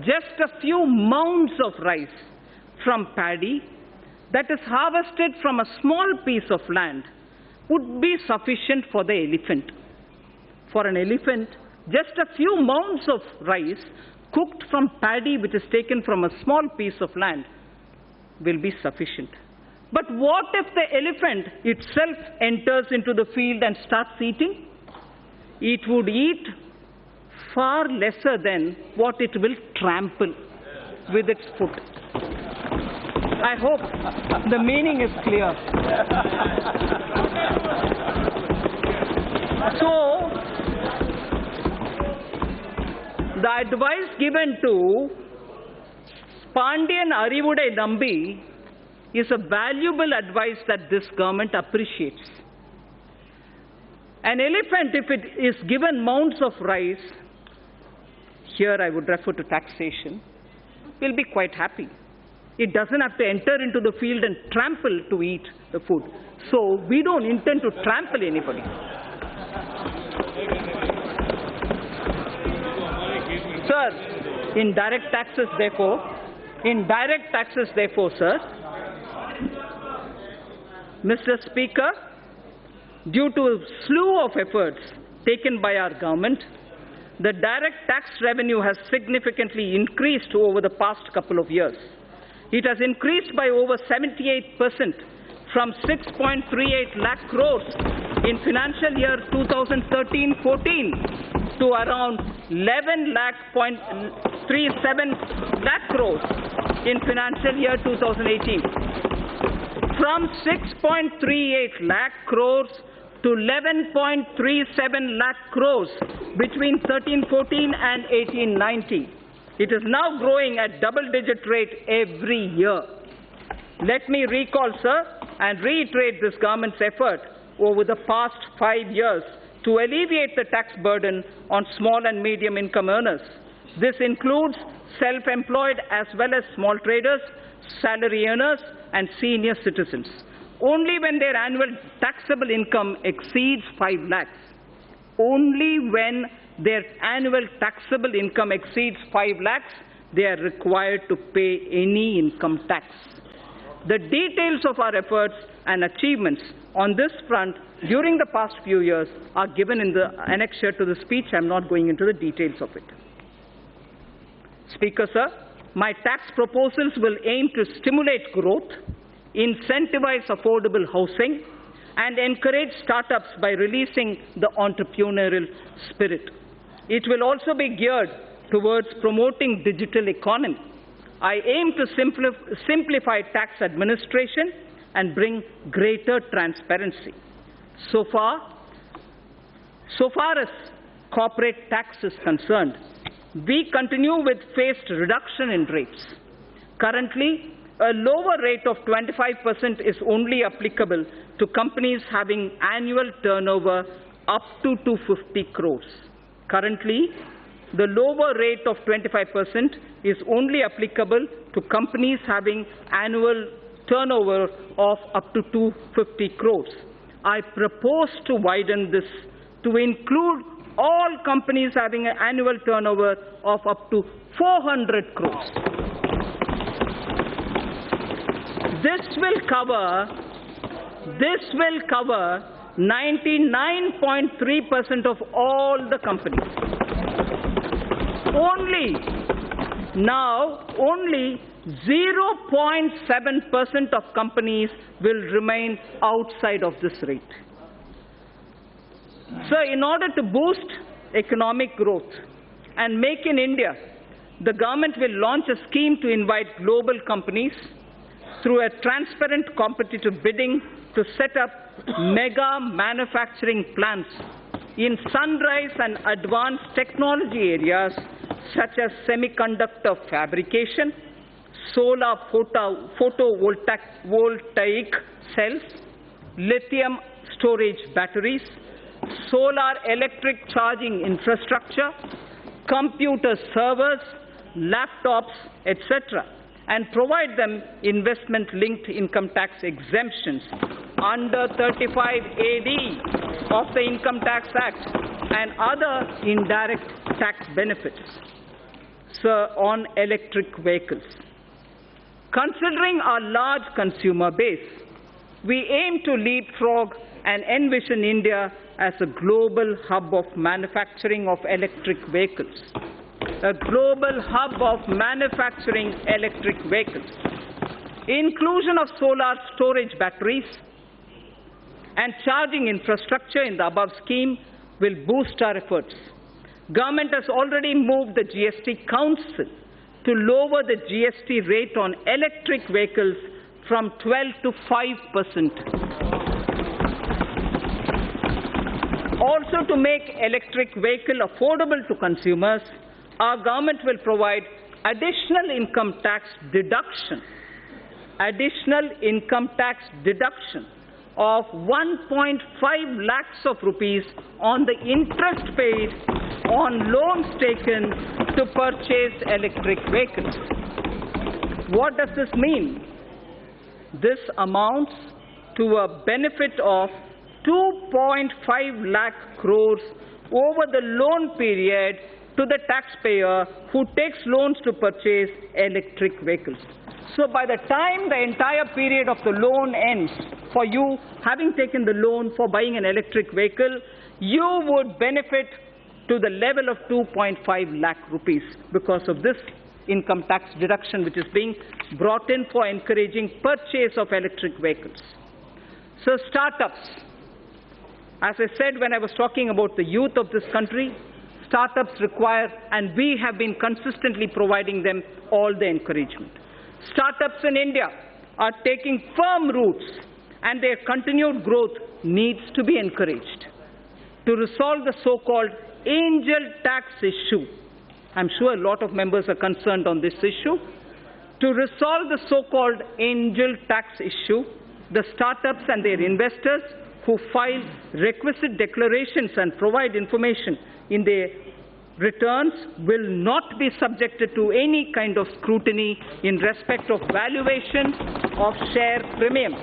just a few mounds of rice from paddy that is harvested from a small piece of land would be sufficient for the elephant. For an elephant, just a few mounds of rice cooked from paddy which is taken from a small piece of land will be sufficient. But what if the elephant itself enters into the field and starts eating? It would eat far lesser than what it will trample with its foot. I hope the meaning is clear. So, the advice given to Pandian Arivudai Nambi is a valuable advice that this government appreciates. An elephant, if it is given mounds of rice, here I would refer to taxation, will be quite happy. It doesn't have to enter into the field and trample to eat the food. So we don't intend to trample anybody. Sir, in direct taxes, therefore, sir, Mr. Speaker, due to a slew of efforts taken by our government, the direct tax revenue has significantly increased over the past couple of years. It has increased by over 78% from 6.38 lakh crores in financial year 2013-14 to around 11.37 lakh crores in financial year 2018. From 6.38 lakh crores to 11.37 lakh crores between 13-14 and 18-19. It is now growing at double-digit rate every year. Let me recall, sir, and reiterate this government's effort over the past 5 years to alleviate the tax burden on small and medium income earners. This includes self-employed as well as small traders, salary earners, and senior citizens. Only when their annual taxable income exceeds 5 lakhs, only when their annual taxable income exceeds 5 lakhs, they are required to pay any income tax. The details of our efforts and achievements on this front during the past few years are given in the annexure to the speech. I am not going into the details of it. Speaker, sir, my tax proposals will aim to stimulate growth, incentivize affordable housing, and encourage startups by releasing the entrepreneurial spirit. It will also be geared towards promoting digital economy. I aim to simplify tax administration and bring greater transparency. So far as corporate tax is concerned, we continue with phased reduction in rates. Currently, a lower rate of 25% is only applicable to companies having annual turnover up to 250 crores. Currently, the lower rate of 25% is only applicable to companies having annual turnover of up to 250 crores. I propose to widen this to include all companies having an annual turnover of up to 400 crores. This will cover 99.3% of all the companies. Now, only 0.7% of companies will remain outside of this rate. So, in order to boost economic growth and make in India, the government will launch a scheme to invite global companies through a transparent competitive bidding to set up mega manufacturing plants in sunrise and advanced technology areas such as semiconductor fabrication, solar photovoltaic cells, lithium storage batteries, solar electric charging infrastructure, computer servers, laptops, etc., and provide them investment-linked income tax exemptions under 35AD of the Income Tax Act and other indirect tax benefits on electric vehicles. Considering our large consumer base, we aim to leapfrog and envision India as a global hub of manufacturing of electric vehicles. A global hub of manufacturing electric vehicles. Inclusion of solar storage batteries and charging infrastructure in the above scheme will boost our efforts. Government has already moved the GST Council to lower the GST rate on electric vehicles from 12 to 5%. Also, to make electric vehicle affordable to consumers, our government will provide additional income tax deduction of 1.5 lakhs of rupees on the interest paid on loans taken to purchase electric vehicles. What does this mean? This amounts to a benefit of 2.5 lakh crores over the loan period to the taxpayer who takes loans to purchase electric vehicles. So by the time the entire period of the loan ends, for you having taken the loan for buying an electric vehicle, you would benefit to the level of 2.5 lakh rupees because of this income tax deduction which is being brought in for encouraging purchase of electric vehicles. So startups, as I said when I was talking about the youth of this country, startups require, and we have been consistently providing them all the encouragement. Startups in India are taking firm roots and their continued growth needs to be encouraged. To resolve the so-called angel tax issue, I'm sure a lot of members are concerned on this issue. To resolve the so-called angel tax issue, the startups and their investors who file requisite declarations and provide information in their returns will not be subjected to any kind of scrutiny in respect of valuation of share premiums.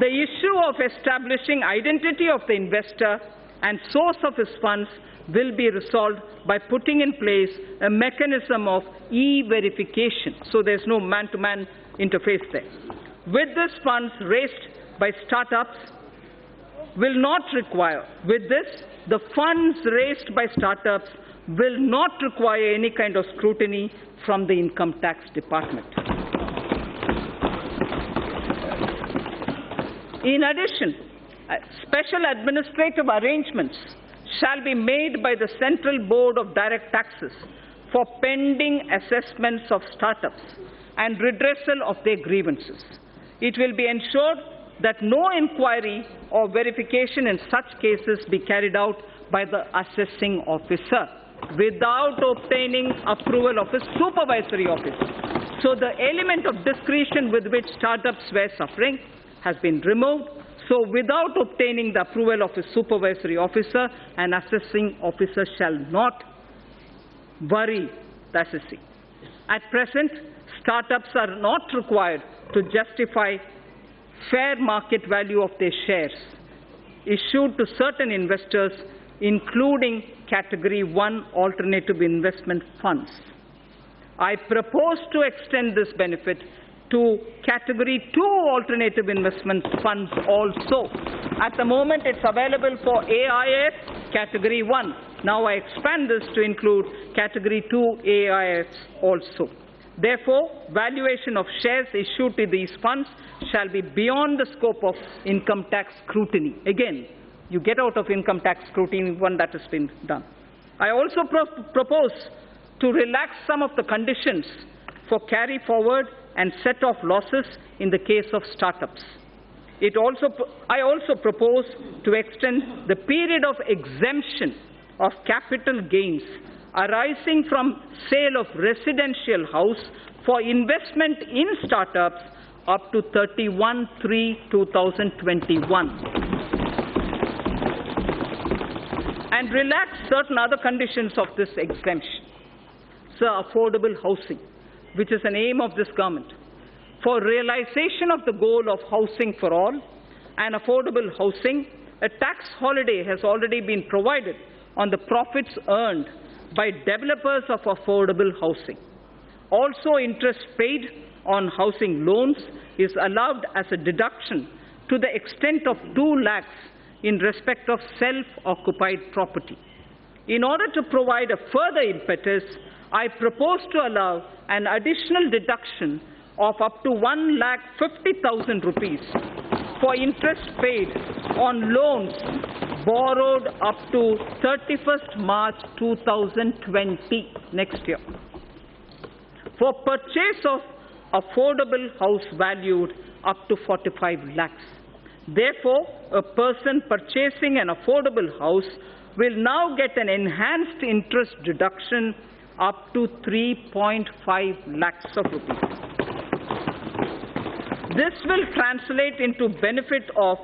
The issue of establishing identity of the investor and source of his funds will be resolved by putting in place a mechanism of e-verification, so there's no man-to-man interface there. With this, funds raised by startups will not require, the funds raised by startups will not require any kind of scrutiny from the income tax department. In addition, special administrative arrangements shall be made by the Central Board of Direct Taxes for pending assessments of startups and redressal of their grievances. It will be ensured that no inquiry or verification in such cases be carried out by the assessing officer without obtaining approval of his supervisory officer. So the element of discretion with which startups were suffering has been removed. So without obtaining the approval of his supervisory officer, an assessing officer shall not worry the assessee. At present, startups are not required to justify fair market value of their shares issued to certain investors, including Category 1 alternative investment funds. I propose to extend this benefit to Category 2 alternative investment funds also. At the moment, it's available for AIS Category 1. Now I expand this to include Category 2 AIFs also. Therefore, valuation of shares issued to these funds shall be beyond the scope of income tax scrutiny. Again, you get out of income tax scrutiny when that has been done. I also propose to relax some of the conditions for carry forward and set off losses in the case of startups. I also propose to extend the period of exemption of capital gains arising from sale of residential house for investment in startups up to 31/3/2021. And relax certain other conditions of this exemption. So, affordable housing, which is an aim of this government. For realization of the goal of housing for all and affordable housing, a tax holiday has already been provided on the profits earned by developers of affordable housing. Also, interest paid on housing loans is allowed as a deduction to the extent of 2 lakhs in respect of self-occupied property. In order to provide a further impetus, I propose to allow an additional deduction of up to 1,50,000 rupees for interest paid on loans borrowed up to 31st March 2020, next year, for purchase of affordable house valued up to 45 lakhs. Therefore, a person purchasing an affordable house will now get an enhanced interest deduction up to 3.5 lakhs of rupees. This will translate into benefit of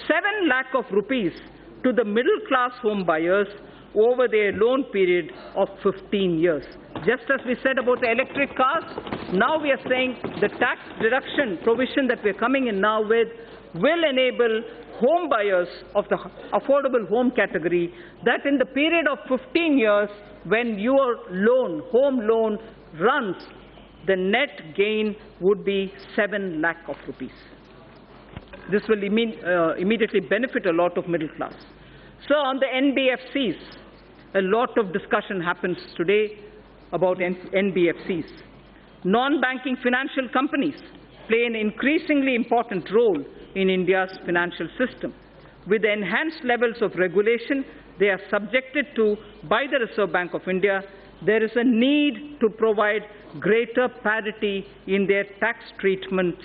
7 lakh of rupees to the middle class home buyers over their loan period of 15 years. Just as we said about the electric cars, now we are saying the tax deduction provision that we are coming in now with will enable home buyers of the affordable home category that in the period of 15 years when your home loan runs, the net gain would be 7 lakh of rupees. This will immediately benefit a lot of middle class. So on the NBFCs, a lot of discussion happens today about NBFCs. Non-banking financial companies play an increasingly important role in India's financial system. With the enhanced levels of regulation they are subjected to by the Reserve Bank of India, there is a need to provide greater parity in their tax treatments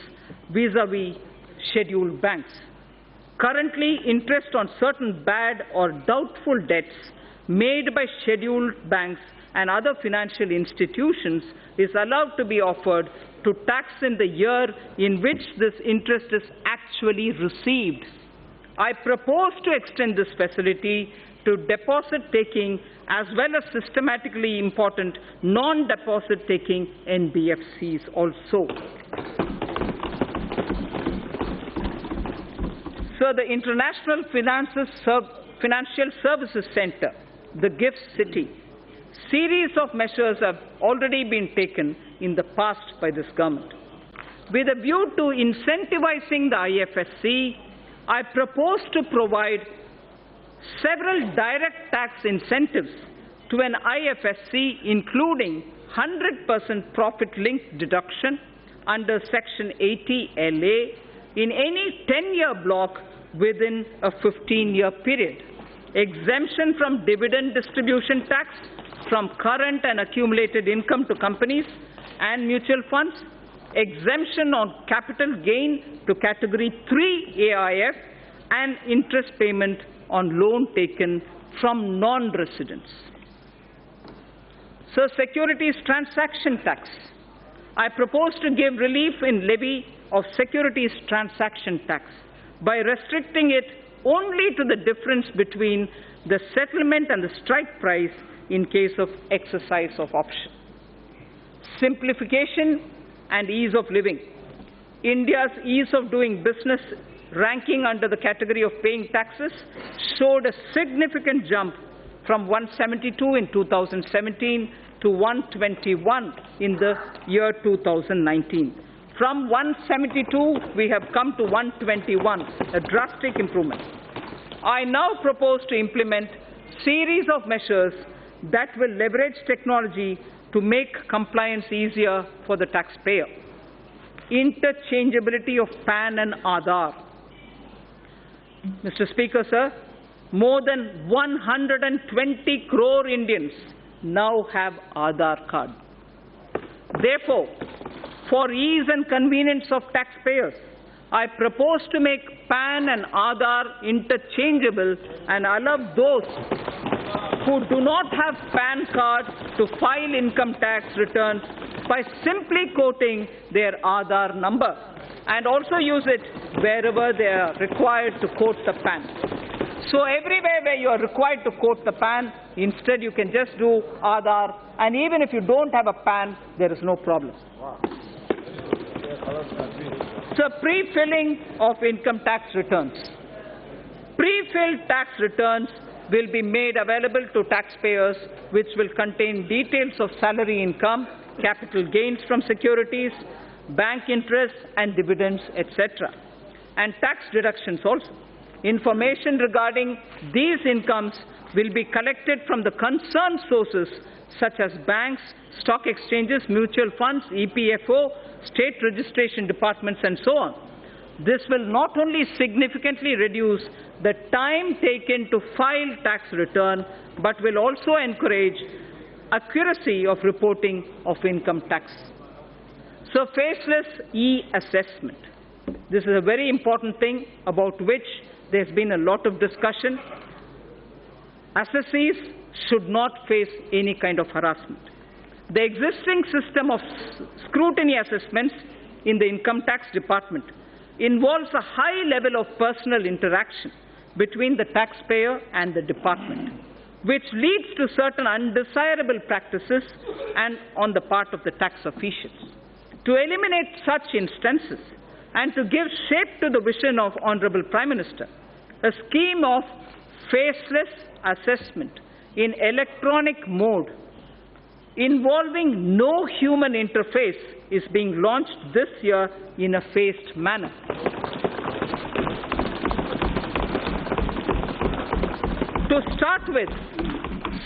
vis-à-vis scheduled banks. Currently, interest on certain bad or doubtful debts made by scheduled banks and other financial institutions is allowed to be offered to tax in the year in which this interest is actually received. I propose to extend this facility to deposit-taking as well as systematically important non-deposit-taking NBFCs also. So the International Financial Services Center, the GIFT City, series of measures have already been taken in the past by this government. With a view to incentivizing the IFSC, I propose to provide several direct tax incentives to an IFSC, including 100% profit-linked deduction under Section 80LA in any 10-year block within a 15-year period, exemption from dividend distribution tax from current and accumulated income to companies and mutual funds, exemption on capital gain to Category 3 AIF, and interest payment on loan taken from non-residents. So, securities transaction tax. I propose to give relief in levy of securities transaction tax by restricting it only to the difference between the settlement and the strike price in case of exercise of option. Simplification and ease of living. India's ease of doing business ranking under the category of paying taxes showed a significant jump from 172 in 2017 to 121 in the year 2019. From 172, we have come to 121, a drastic improvement. I now propose to implement series of measures that will leverage technology to make compliance easier for the taxpayer. Interchangeability of PAN and Aadhaar. Mr. Speaker, sir, more than 120 crore Indians now have Aadhaar card. Therefore, for ease and convenience of taxpayers, I propose to make PAN and Aadhaar interchangeable and allow those who do not have PAN card to file income tax returns by simply quoting their Aadhaar number, and also use it wherever they are required to quote the PAN. So everywhere where you are required to quote the PAN, instead you can just do Aadhaar, and even if you don't have a PAN, there is no problem. So pre-filling of income tax returns. Pre-filled tax returns will be made available to taxpayers, which will contain details of salary income, capital gains from securities, bank interest and dividends, etc. And tax deductions also. Information regarding these incomes will be collected from the concerned sources such as banks, stock exchanges, mutual funds, EPFO, state registration departments, and so on. This will not only significantly reduce the time taken to file tax return, but will also encourage accuracy of reporting of income tax. So faceless e-assessment. This is a very important thing about which there's been a lot of discussion. Assessees should not face any kind of harassment. The existing system of scrutiny assessments in the income tax department involves a high level of personal interaction between the taxpayer and the department, which leads to certain undesirable practices and on the part of the tax officials. To eliminate such instances and to give shape to the vision of Honorable Prime Minister, a scheme of faceless assessment in electronic mode involving no human interface is being launched this year in a phased manner. To start with,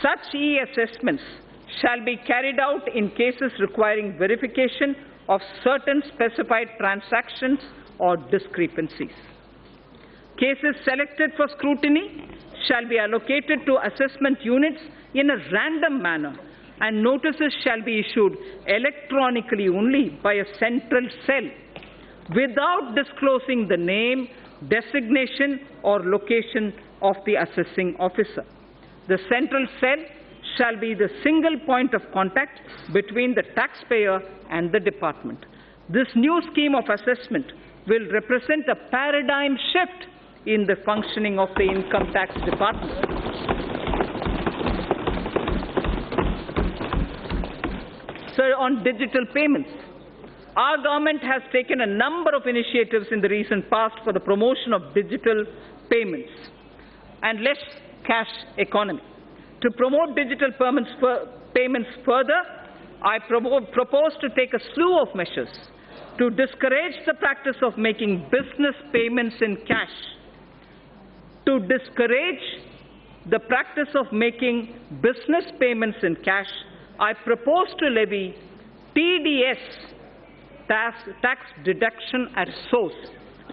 such e-assessments shall be carried out in cases requiring verification of certain specified transactions or discrepancies. Cases selected for scrutiny shall be allocated to assessment units in a random manner, and notices shall be issued electronically only by a central cell without disclosing the name, designation or location of the assessing officer. The central cell shall be the single point of contact between the taxpayer and the department. This new scheme of assessment will represent a paradigm shift in the functioning of the income tax department. So on digital payments, our government has taken a number of initiatives in the recent past for the promotion of digital payments and less cash economy. To promote digital payments further, I propose to take a slew of measures to discourage the practice of making business payments in cash. To discourage the practice of making business payments in cash, I propose to levy TDS, tax deduction at source,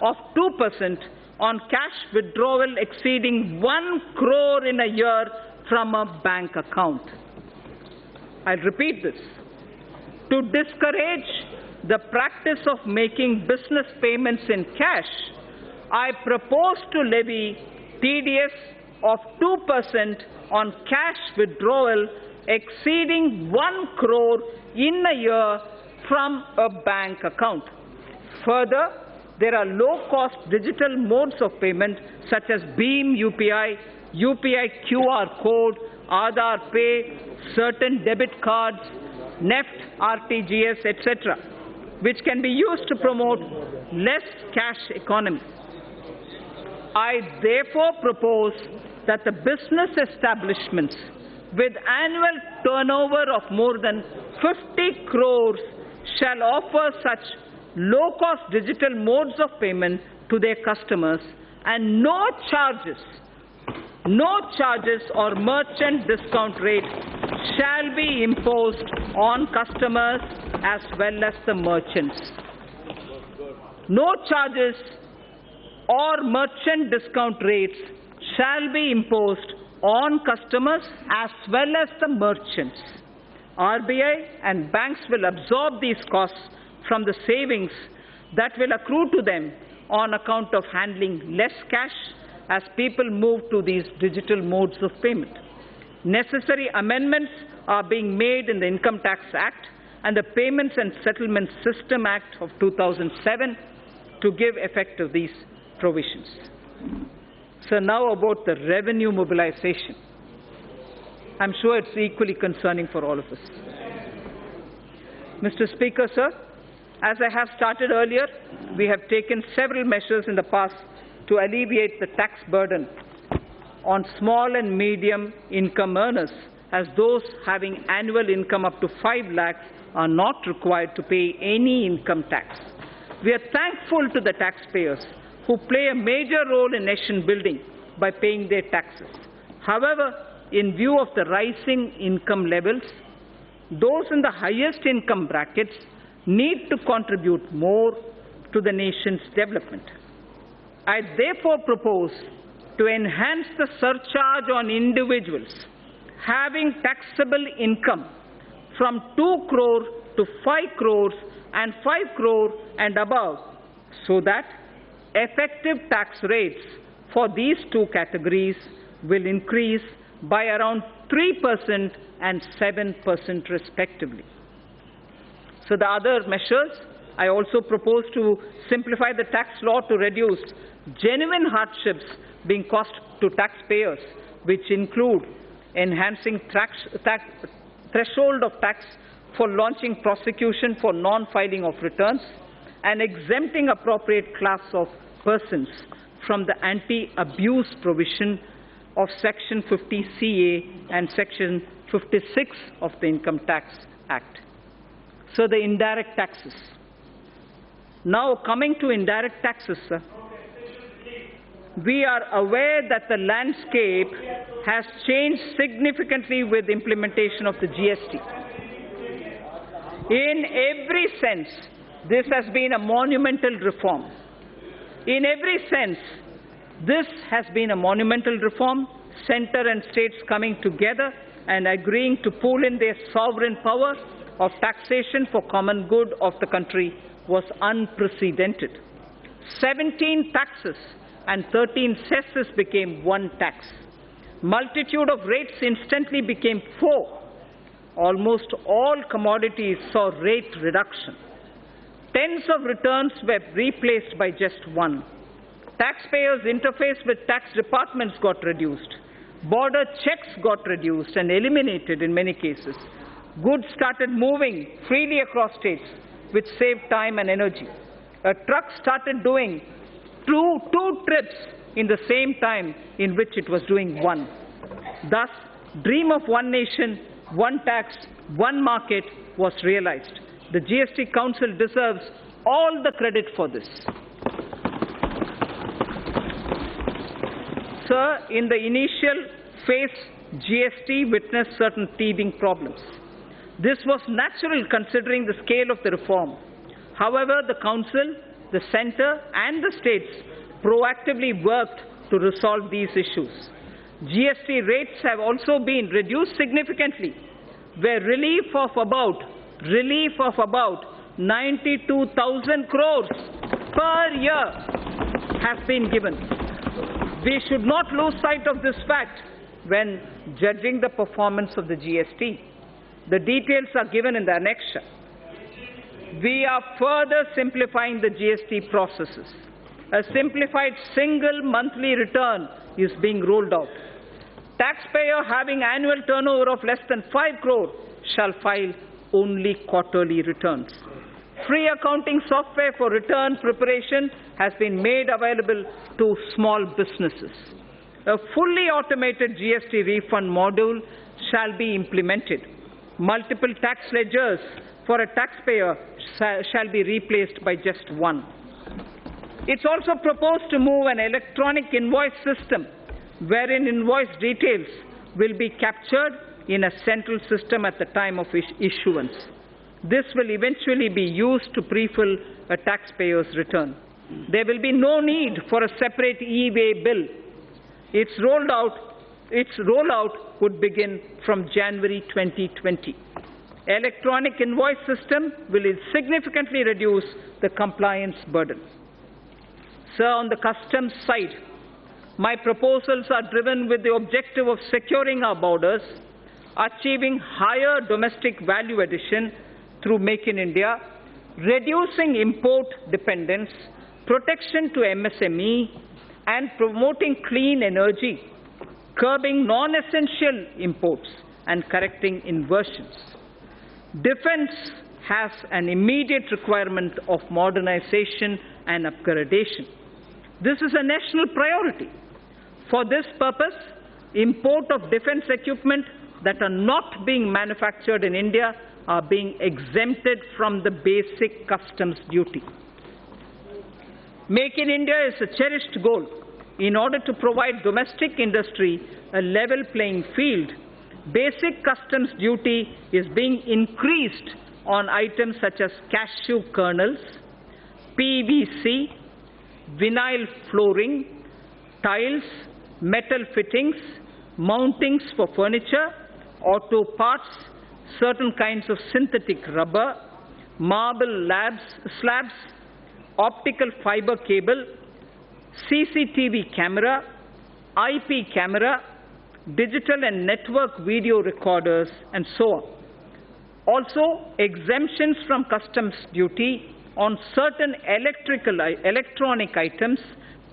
of 2% on cash withdrawal exceeding 1 crore in a year from a bank account. I'll repeat this. To discourage the practice of making business payments in cash, I propose to levy TDS of 2% on cash withdrawal exceeding 1 crore in a year from a bank account. Further, there are low-cost digital modes of payment such as Beam UPI, UPI QR code, Aadhaar Pay, certain debit cards, NEFT, RTGS, etc., which can be used to promote less cash economy. I therefore propose that the business establishments with annual turnover of more than 50 crores shall offer such low-cost digital modes of payment to their customers, and no charges no charges or merchant discount rate shall be imposed on customers as well as the merchants. No charges or merchant discount rates shall be imposed on customers as well as the merchants. RBI and banks will absorb these costs from the savings that will accrue to them on account of handling less cash as people move to these digital modes of payment. Necessary amendments are being made in the Income Tax Act and the Payments and Settlements System Act of 2007 to give effect to these provisions. So now about the revenue mobilization. I'm sure it's equally concerning for all of us. Mr. Speaker, sir, as I have started earlier, we have taken several measures in the past to alleviate the tax burden on small and medium income earners, as those having annual income up to 5 lakhs are not required to pay any income tax. We are thankful to the taxpayers who play a major role in nation building by paying their taxes. However, in view of the rising income levels, those in the highest income brackets need to contribute more to the nation's development. I therefore propose to enhance the surcharge on individuals having taxable income from 2 crore to 5 crores and 5 crore and above, so that effective tax rates for these two categories will increase by around 3% and 7% respectively. So the other measures, I also propose to simplify the tax law to reduce genuine hardships being caused to taxpayers, which include enhancing threshold of tax for launching prosecution for non-filing of returns and exempting appropriate class of persons from the anti-abuse provision of Section 50CA and Section 56 of the Income Tax Act. So the indirect taxes. Now coming to indirect taxes, sir. We are aware that the landscape has changed significantly with implementation of the GST. In every sense, this has been a monumental reform. In every sense, this has been a monumental reform, center and states coming together and agreeing to pool in their sovereign power of taxation for common good of the country was unprecedented. 17 taxes and 13 cesses became one tax. Multitude of rates instantly became 4. Almost all commodities saw rate reduction. Tens of returns were replaced by just one. Taxpayers' interface with tax departments got reduced. Border checks got reduced and eliminated in many cases. Goods started moving freely across states, which saved time and energy. A truck started doing two trips in the same time in which it was doing one. Thus, dream of one nation, one tax, one market was realized. The GST Council deserves all the credit for this. Sir, in the initial phase, GST witnessed certain teething problems. This was natural considering the scale of the reform. However, the Council, the Centre and the states proactively worked to resolve these issues. GST rates have also been reduced significantly, where relief of about 92,000 crores per year has been given. We should not lose sight of this fact when judging the performance of the GST. The details are given in the annexure. We are further simplifying the GST processes. A simplified single monthly return is being rolled out. Taxpayer having annual turnover of less than 5 crore shall file only quarterly returns. Free accounting software for return preparation has been made available to small businesses. A fully automated GST refund module shall be implemented. Multiple tax ledgers for a taxpayer shall be replaced by just one. It's also proposed to move an electronic invoice system wherein invoice details will be captured in a central system at the time of issuance. This will eventually be used to pre-fill a taxpayer's return. There will be no need for a separate e-way bill. Its rollout would begin from January 2020. Electronic invoice system will significantly reduce the compliance burden. Sir, on the customs side, my proposals are driven with the objective of securing our borders, achieving higher domestic value addition through Make in India, reducing import dependence, protection to MSME, and promoting clean energy, curbing non-essential imports, and correcting inversions. Defense has an immediate requirement of modernization and upgradation. This is a national priority. For this purpose, import of defense equipment that are not being manufactured in India are being exempted from the basic customs duty. Make in India is a cherished goal. In order to provide domestic industry a level playing field, basic customs duty is being increased on items such as cashew kernels, PVC, vinyl flooring, tiles, metal fittings, mountings for furniture, auto parts, certain kinds of synthetic rubber, marble slabs, optical fiber cable, CCTV camera, IP camera, digital and network video recorders, and so on. Also, exemptions from customs duty on certain electronic items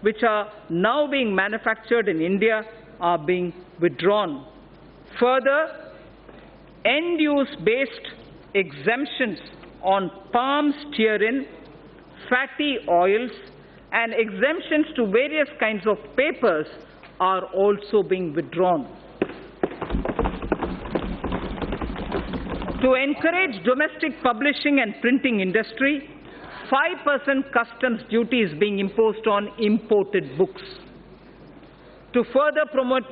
which are now being manufactured in India are being withdrawn. Further, end-use based exemptions on palm stearin, fatty oils, and exemptions to various kinds of papers are also being withdrawn. To encourage domestic publishing and printing industry, 5% customs duty is being imposed on imported books. To further promote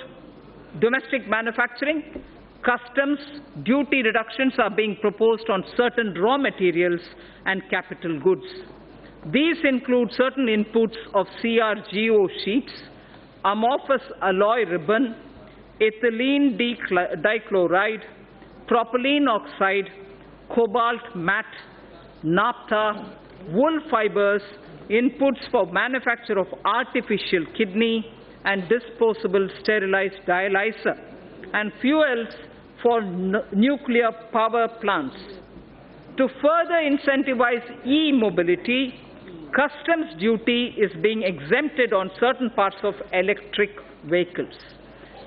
domestic manufacturing, customs duty reductions are being proposed on certain raw materials and capital goods. These include certain inputs of CRGO sheets, amorphous alloy ribbon, ethylene dichloride, propylene oxide, cobalt matte, naphtha, wool fibers, inputs for manufacture of artificial kidney and disposable sterilized dialyzer, and fuels for nuclear power plants. To further incentivize e-mobility, customs duty is being exempted on certain parts of electric vehicles.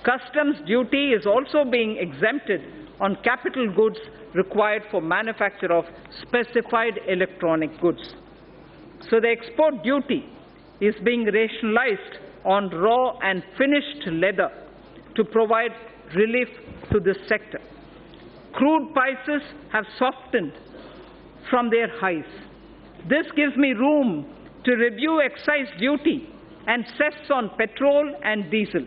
Customs duty is also being exempted on capital goods required for manufacture of specified electronic goods. So the export duty is being rationalized on raw and finished leather to provide relief to this sector. Crude prices have softened from their highs. This gives me room to review excise duty and cess on petrol and diesel.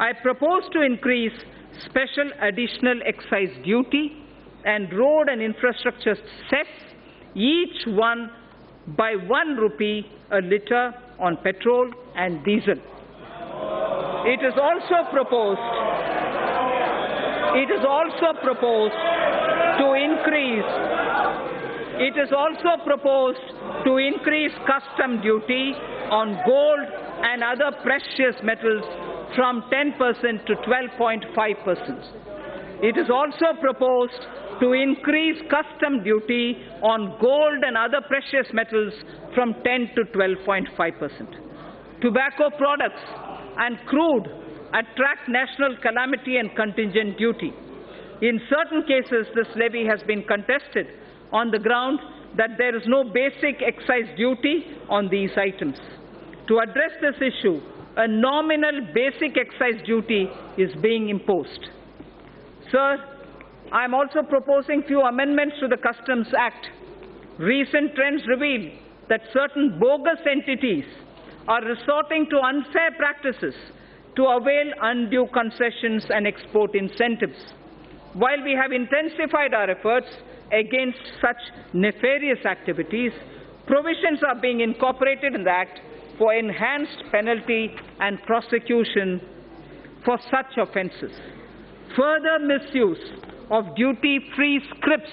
I propose to increase special additional excise duty and road and infrastructure cess, each one by ₹1 a litre on petrol and diesel. It is also proposed to increase custom duty on gold and other precious metals from 10% to 12.5%. It is also proposed to increase custom duty on gold and other precious metals from 10 to 12.5%. Tobacco products and crude attract national calamity and contingent duty. In certain cases, this levy has been contested on the ground that there is no basic excise duty on these items. To address this issue, a nominal basic excise duty is being imposed. Sir, I am also proposing few amendments to the Customs Act. Recent trends reveal that certain bogus entities are resorting to unfair practices to avail undue concessions and export incentives. While we have intensified our efforts against such nefarious activities, provisions are being incorporated in the Act for enhanced penalty and prosecution for such offences. Further misuse of duty-free scrips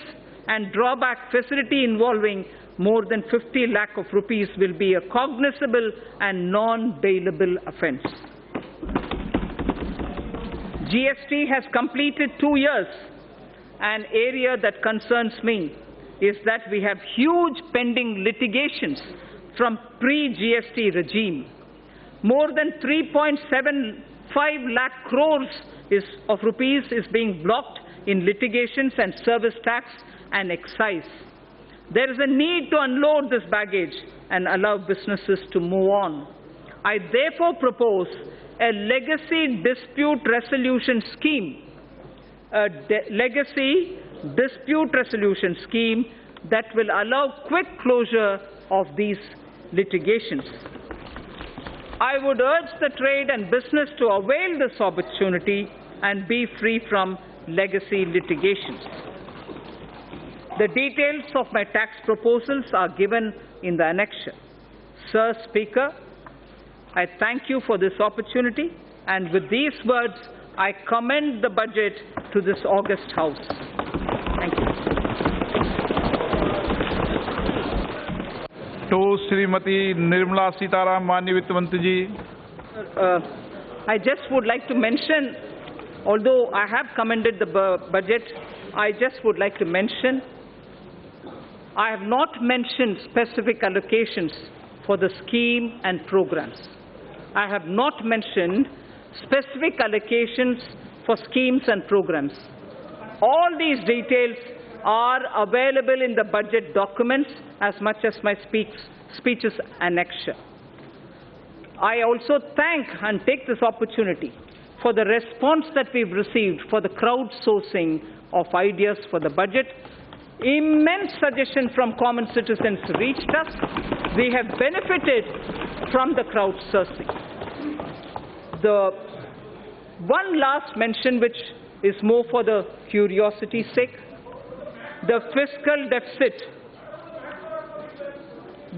and drawback facility involving more than 50 lakh of rupees will be a cognizable and non-bailable offence. GST has completed 2 years. An area that concerns me is that we have huge pending litigations from pre-GST regime. More than 3.75 lakh crores of rupees is being blocked in litigations and service tax and excise. There is a need to unload this baggage and allow businesses to move on. I therefore propose a legacy dispute resolution scheme, that will allow quick closure of these litigations. I would urge the trade and business to avail this opportunity and be free from legacy litigations. The details of my tax proposals are given in the annexure. Sir Speaker, I thank you for this opportunity, and with these words, I commend the budget to this august House. Thank you. To Srimati Nirmala Sitharaman, Manya Vitt Mantri ji. I just would like to mention, although I have commended the budget, I just would like to mention, I have not mentioned specific allocations for the scheme and programs. I have not mentioned specific allocations for schemes and programs. All these details are available in the budget documents as much as my speech's annexure. I also thank and take this opportunity for the response that we've received for the crowdsourcing of ideas for the budget. Immense suggestions from common citizens reached us. We have benefited from the crowdsourcing. The one last mention, which is more for the curiosity's sake, the fiscal deficit.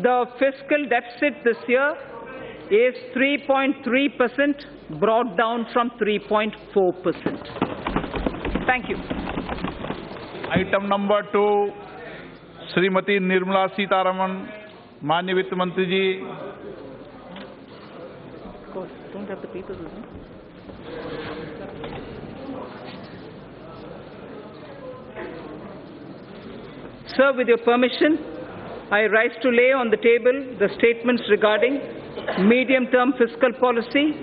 The fiscal deficit this year is 3.3%, brought down from 3.4%. Thank you. Item number 2, Srimati Nirmala Sitharaman, Manya Vitt Mantri ji. Of course, don't have the papers, isn't it? Sir, with your permission, I rise to lay on the table the statements regarding medium-term fiscal policy,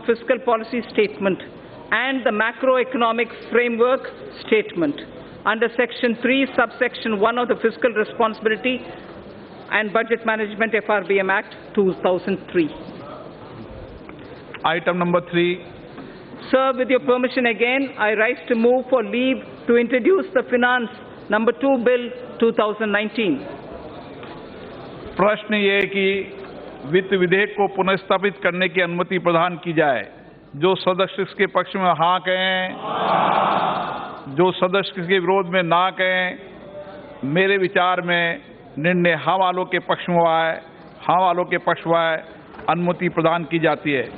fiscal policy statement, and the macroeconomic framework statement under Section 3, Subsection 1 of the Fiscal Responsibility and Budget Management FRBM Act 2003. Item number 3. Sir, with your permission again, I rise to move for leave to introduce the Finance number 2 Bill 2019. प्रश्न ये है कि वित्त विधेयक को पुनर्स्थापित करने की अनुमति प्रदान की जाए। जो सदस्य इसके पक्ष में हाँ कहें, जो सदस्य इसके विरोध में ना कहें, मेरे विचार में निर्णय हाँ वालों के पक्ष में आए, हाँ वालों के पक्ष में आए, अनुमति प्रदान की जाती है।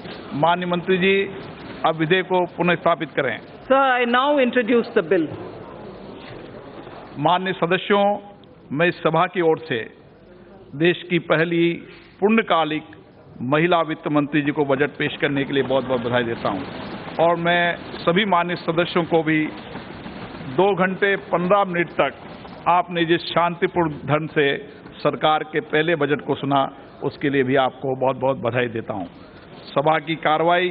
माननीय मंत्री जी, अब विधेयक को पुनर्स्थापित करें। Sir, I now introduce the bill. माननीय सदस्यों, मैं इस सभा की ओर से देश की पहली पूर्णकालिक महिला वित्त मंत्री जी को बजट पेश करने के लिए बहुत बहुत बधाई देता हूं, और मैं सभी माननीय सदस्यों को भी 2 घंटे 15 मिनट तक आपने जिस शांतिपूर्ण ढंग से सरकार के पहले बजट को सुना, उसके लिए भी आपको बहुत बहुत बधाई देता हूं। सभा की कार्रवाई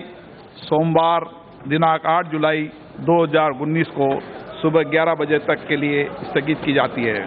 सोमवार दिनांक 8 जुलाई 2019 को सुबह 11 बजे तक के लिए स्थगित की जाती है।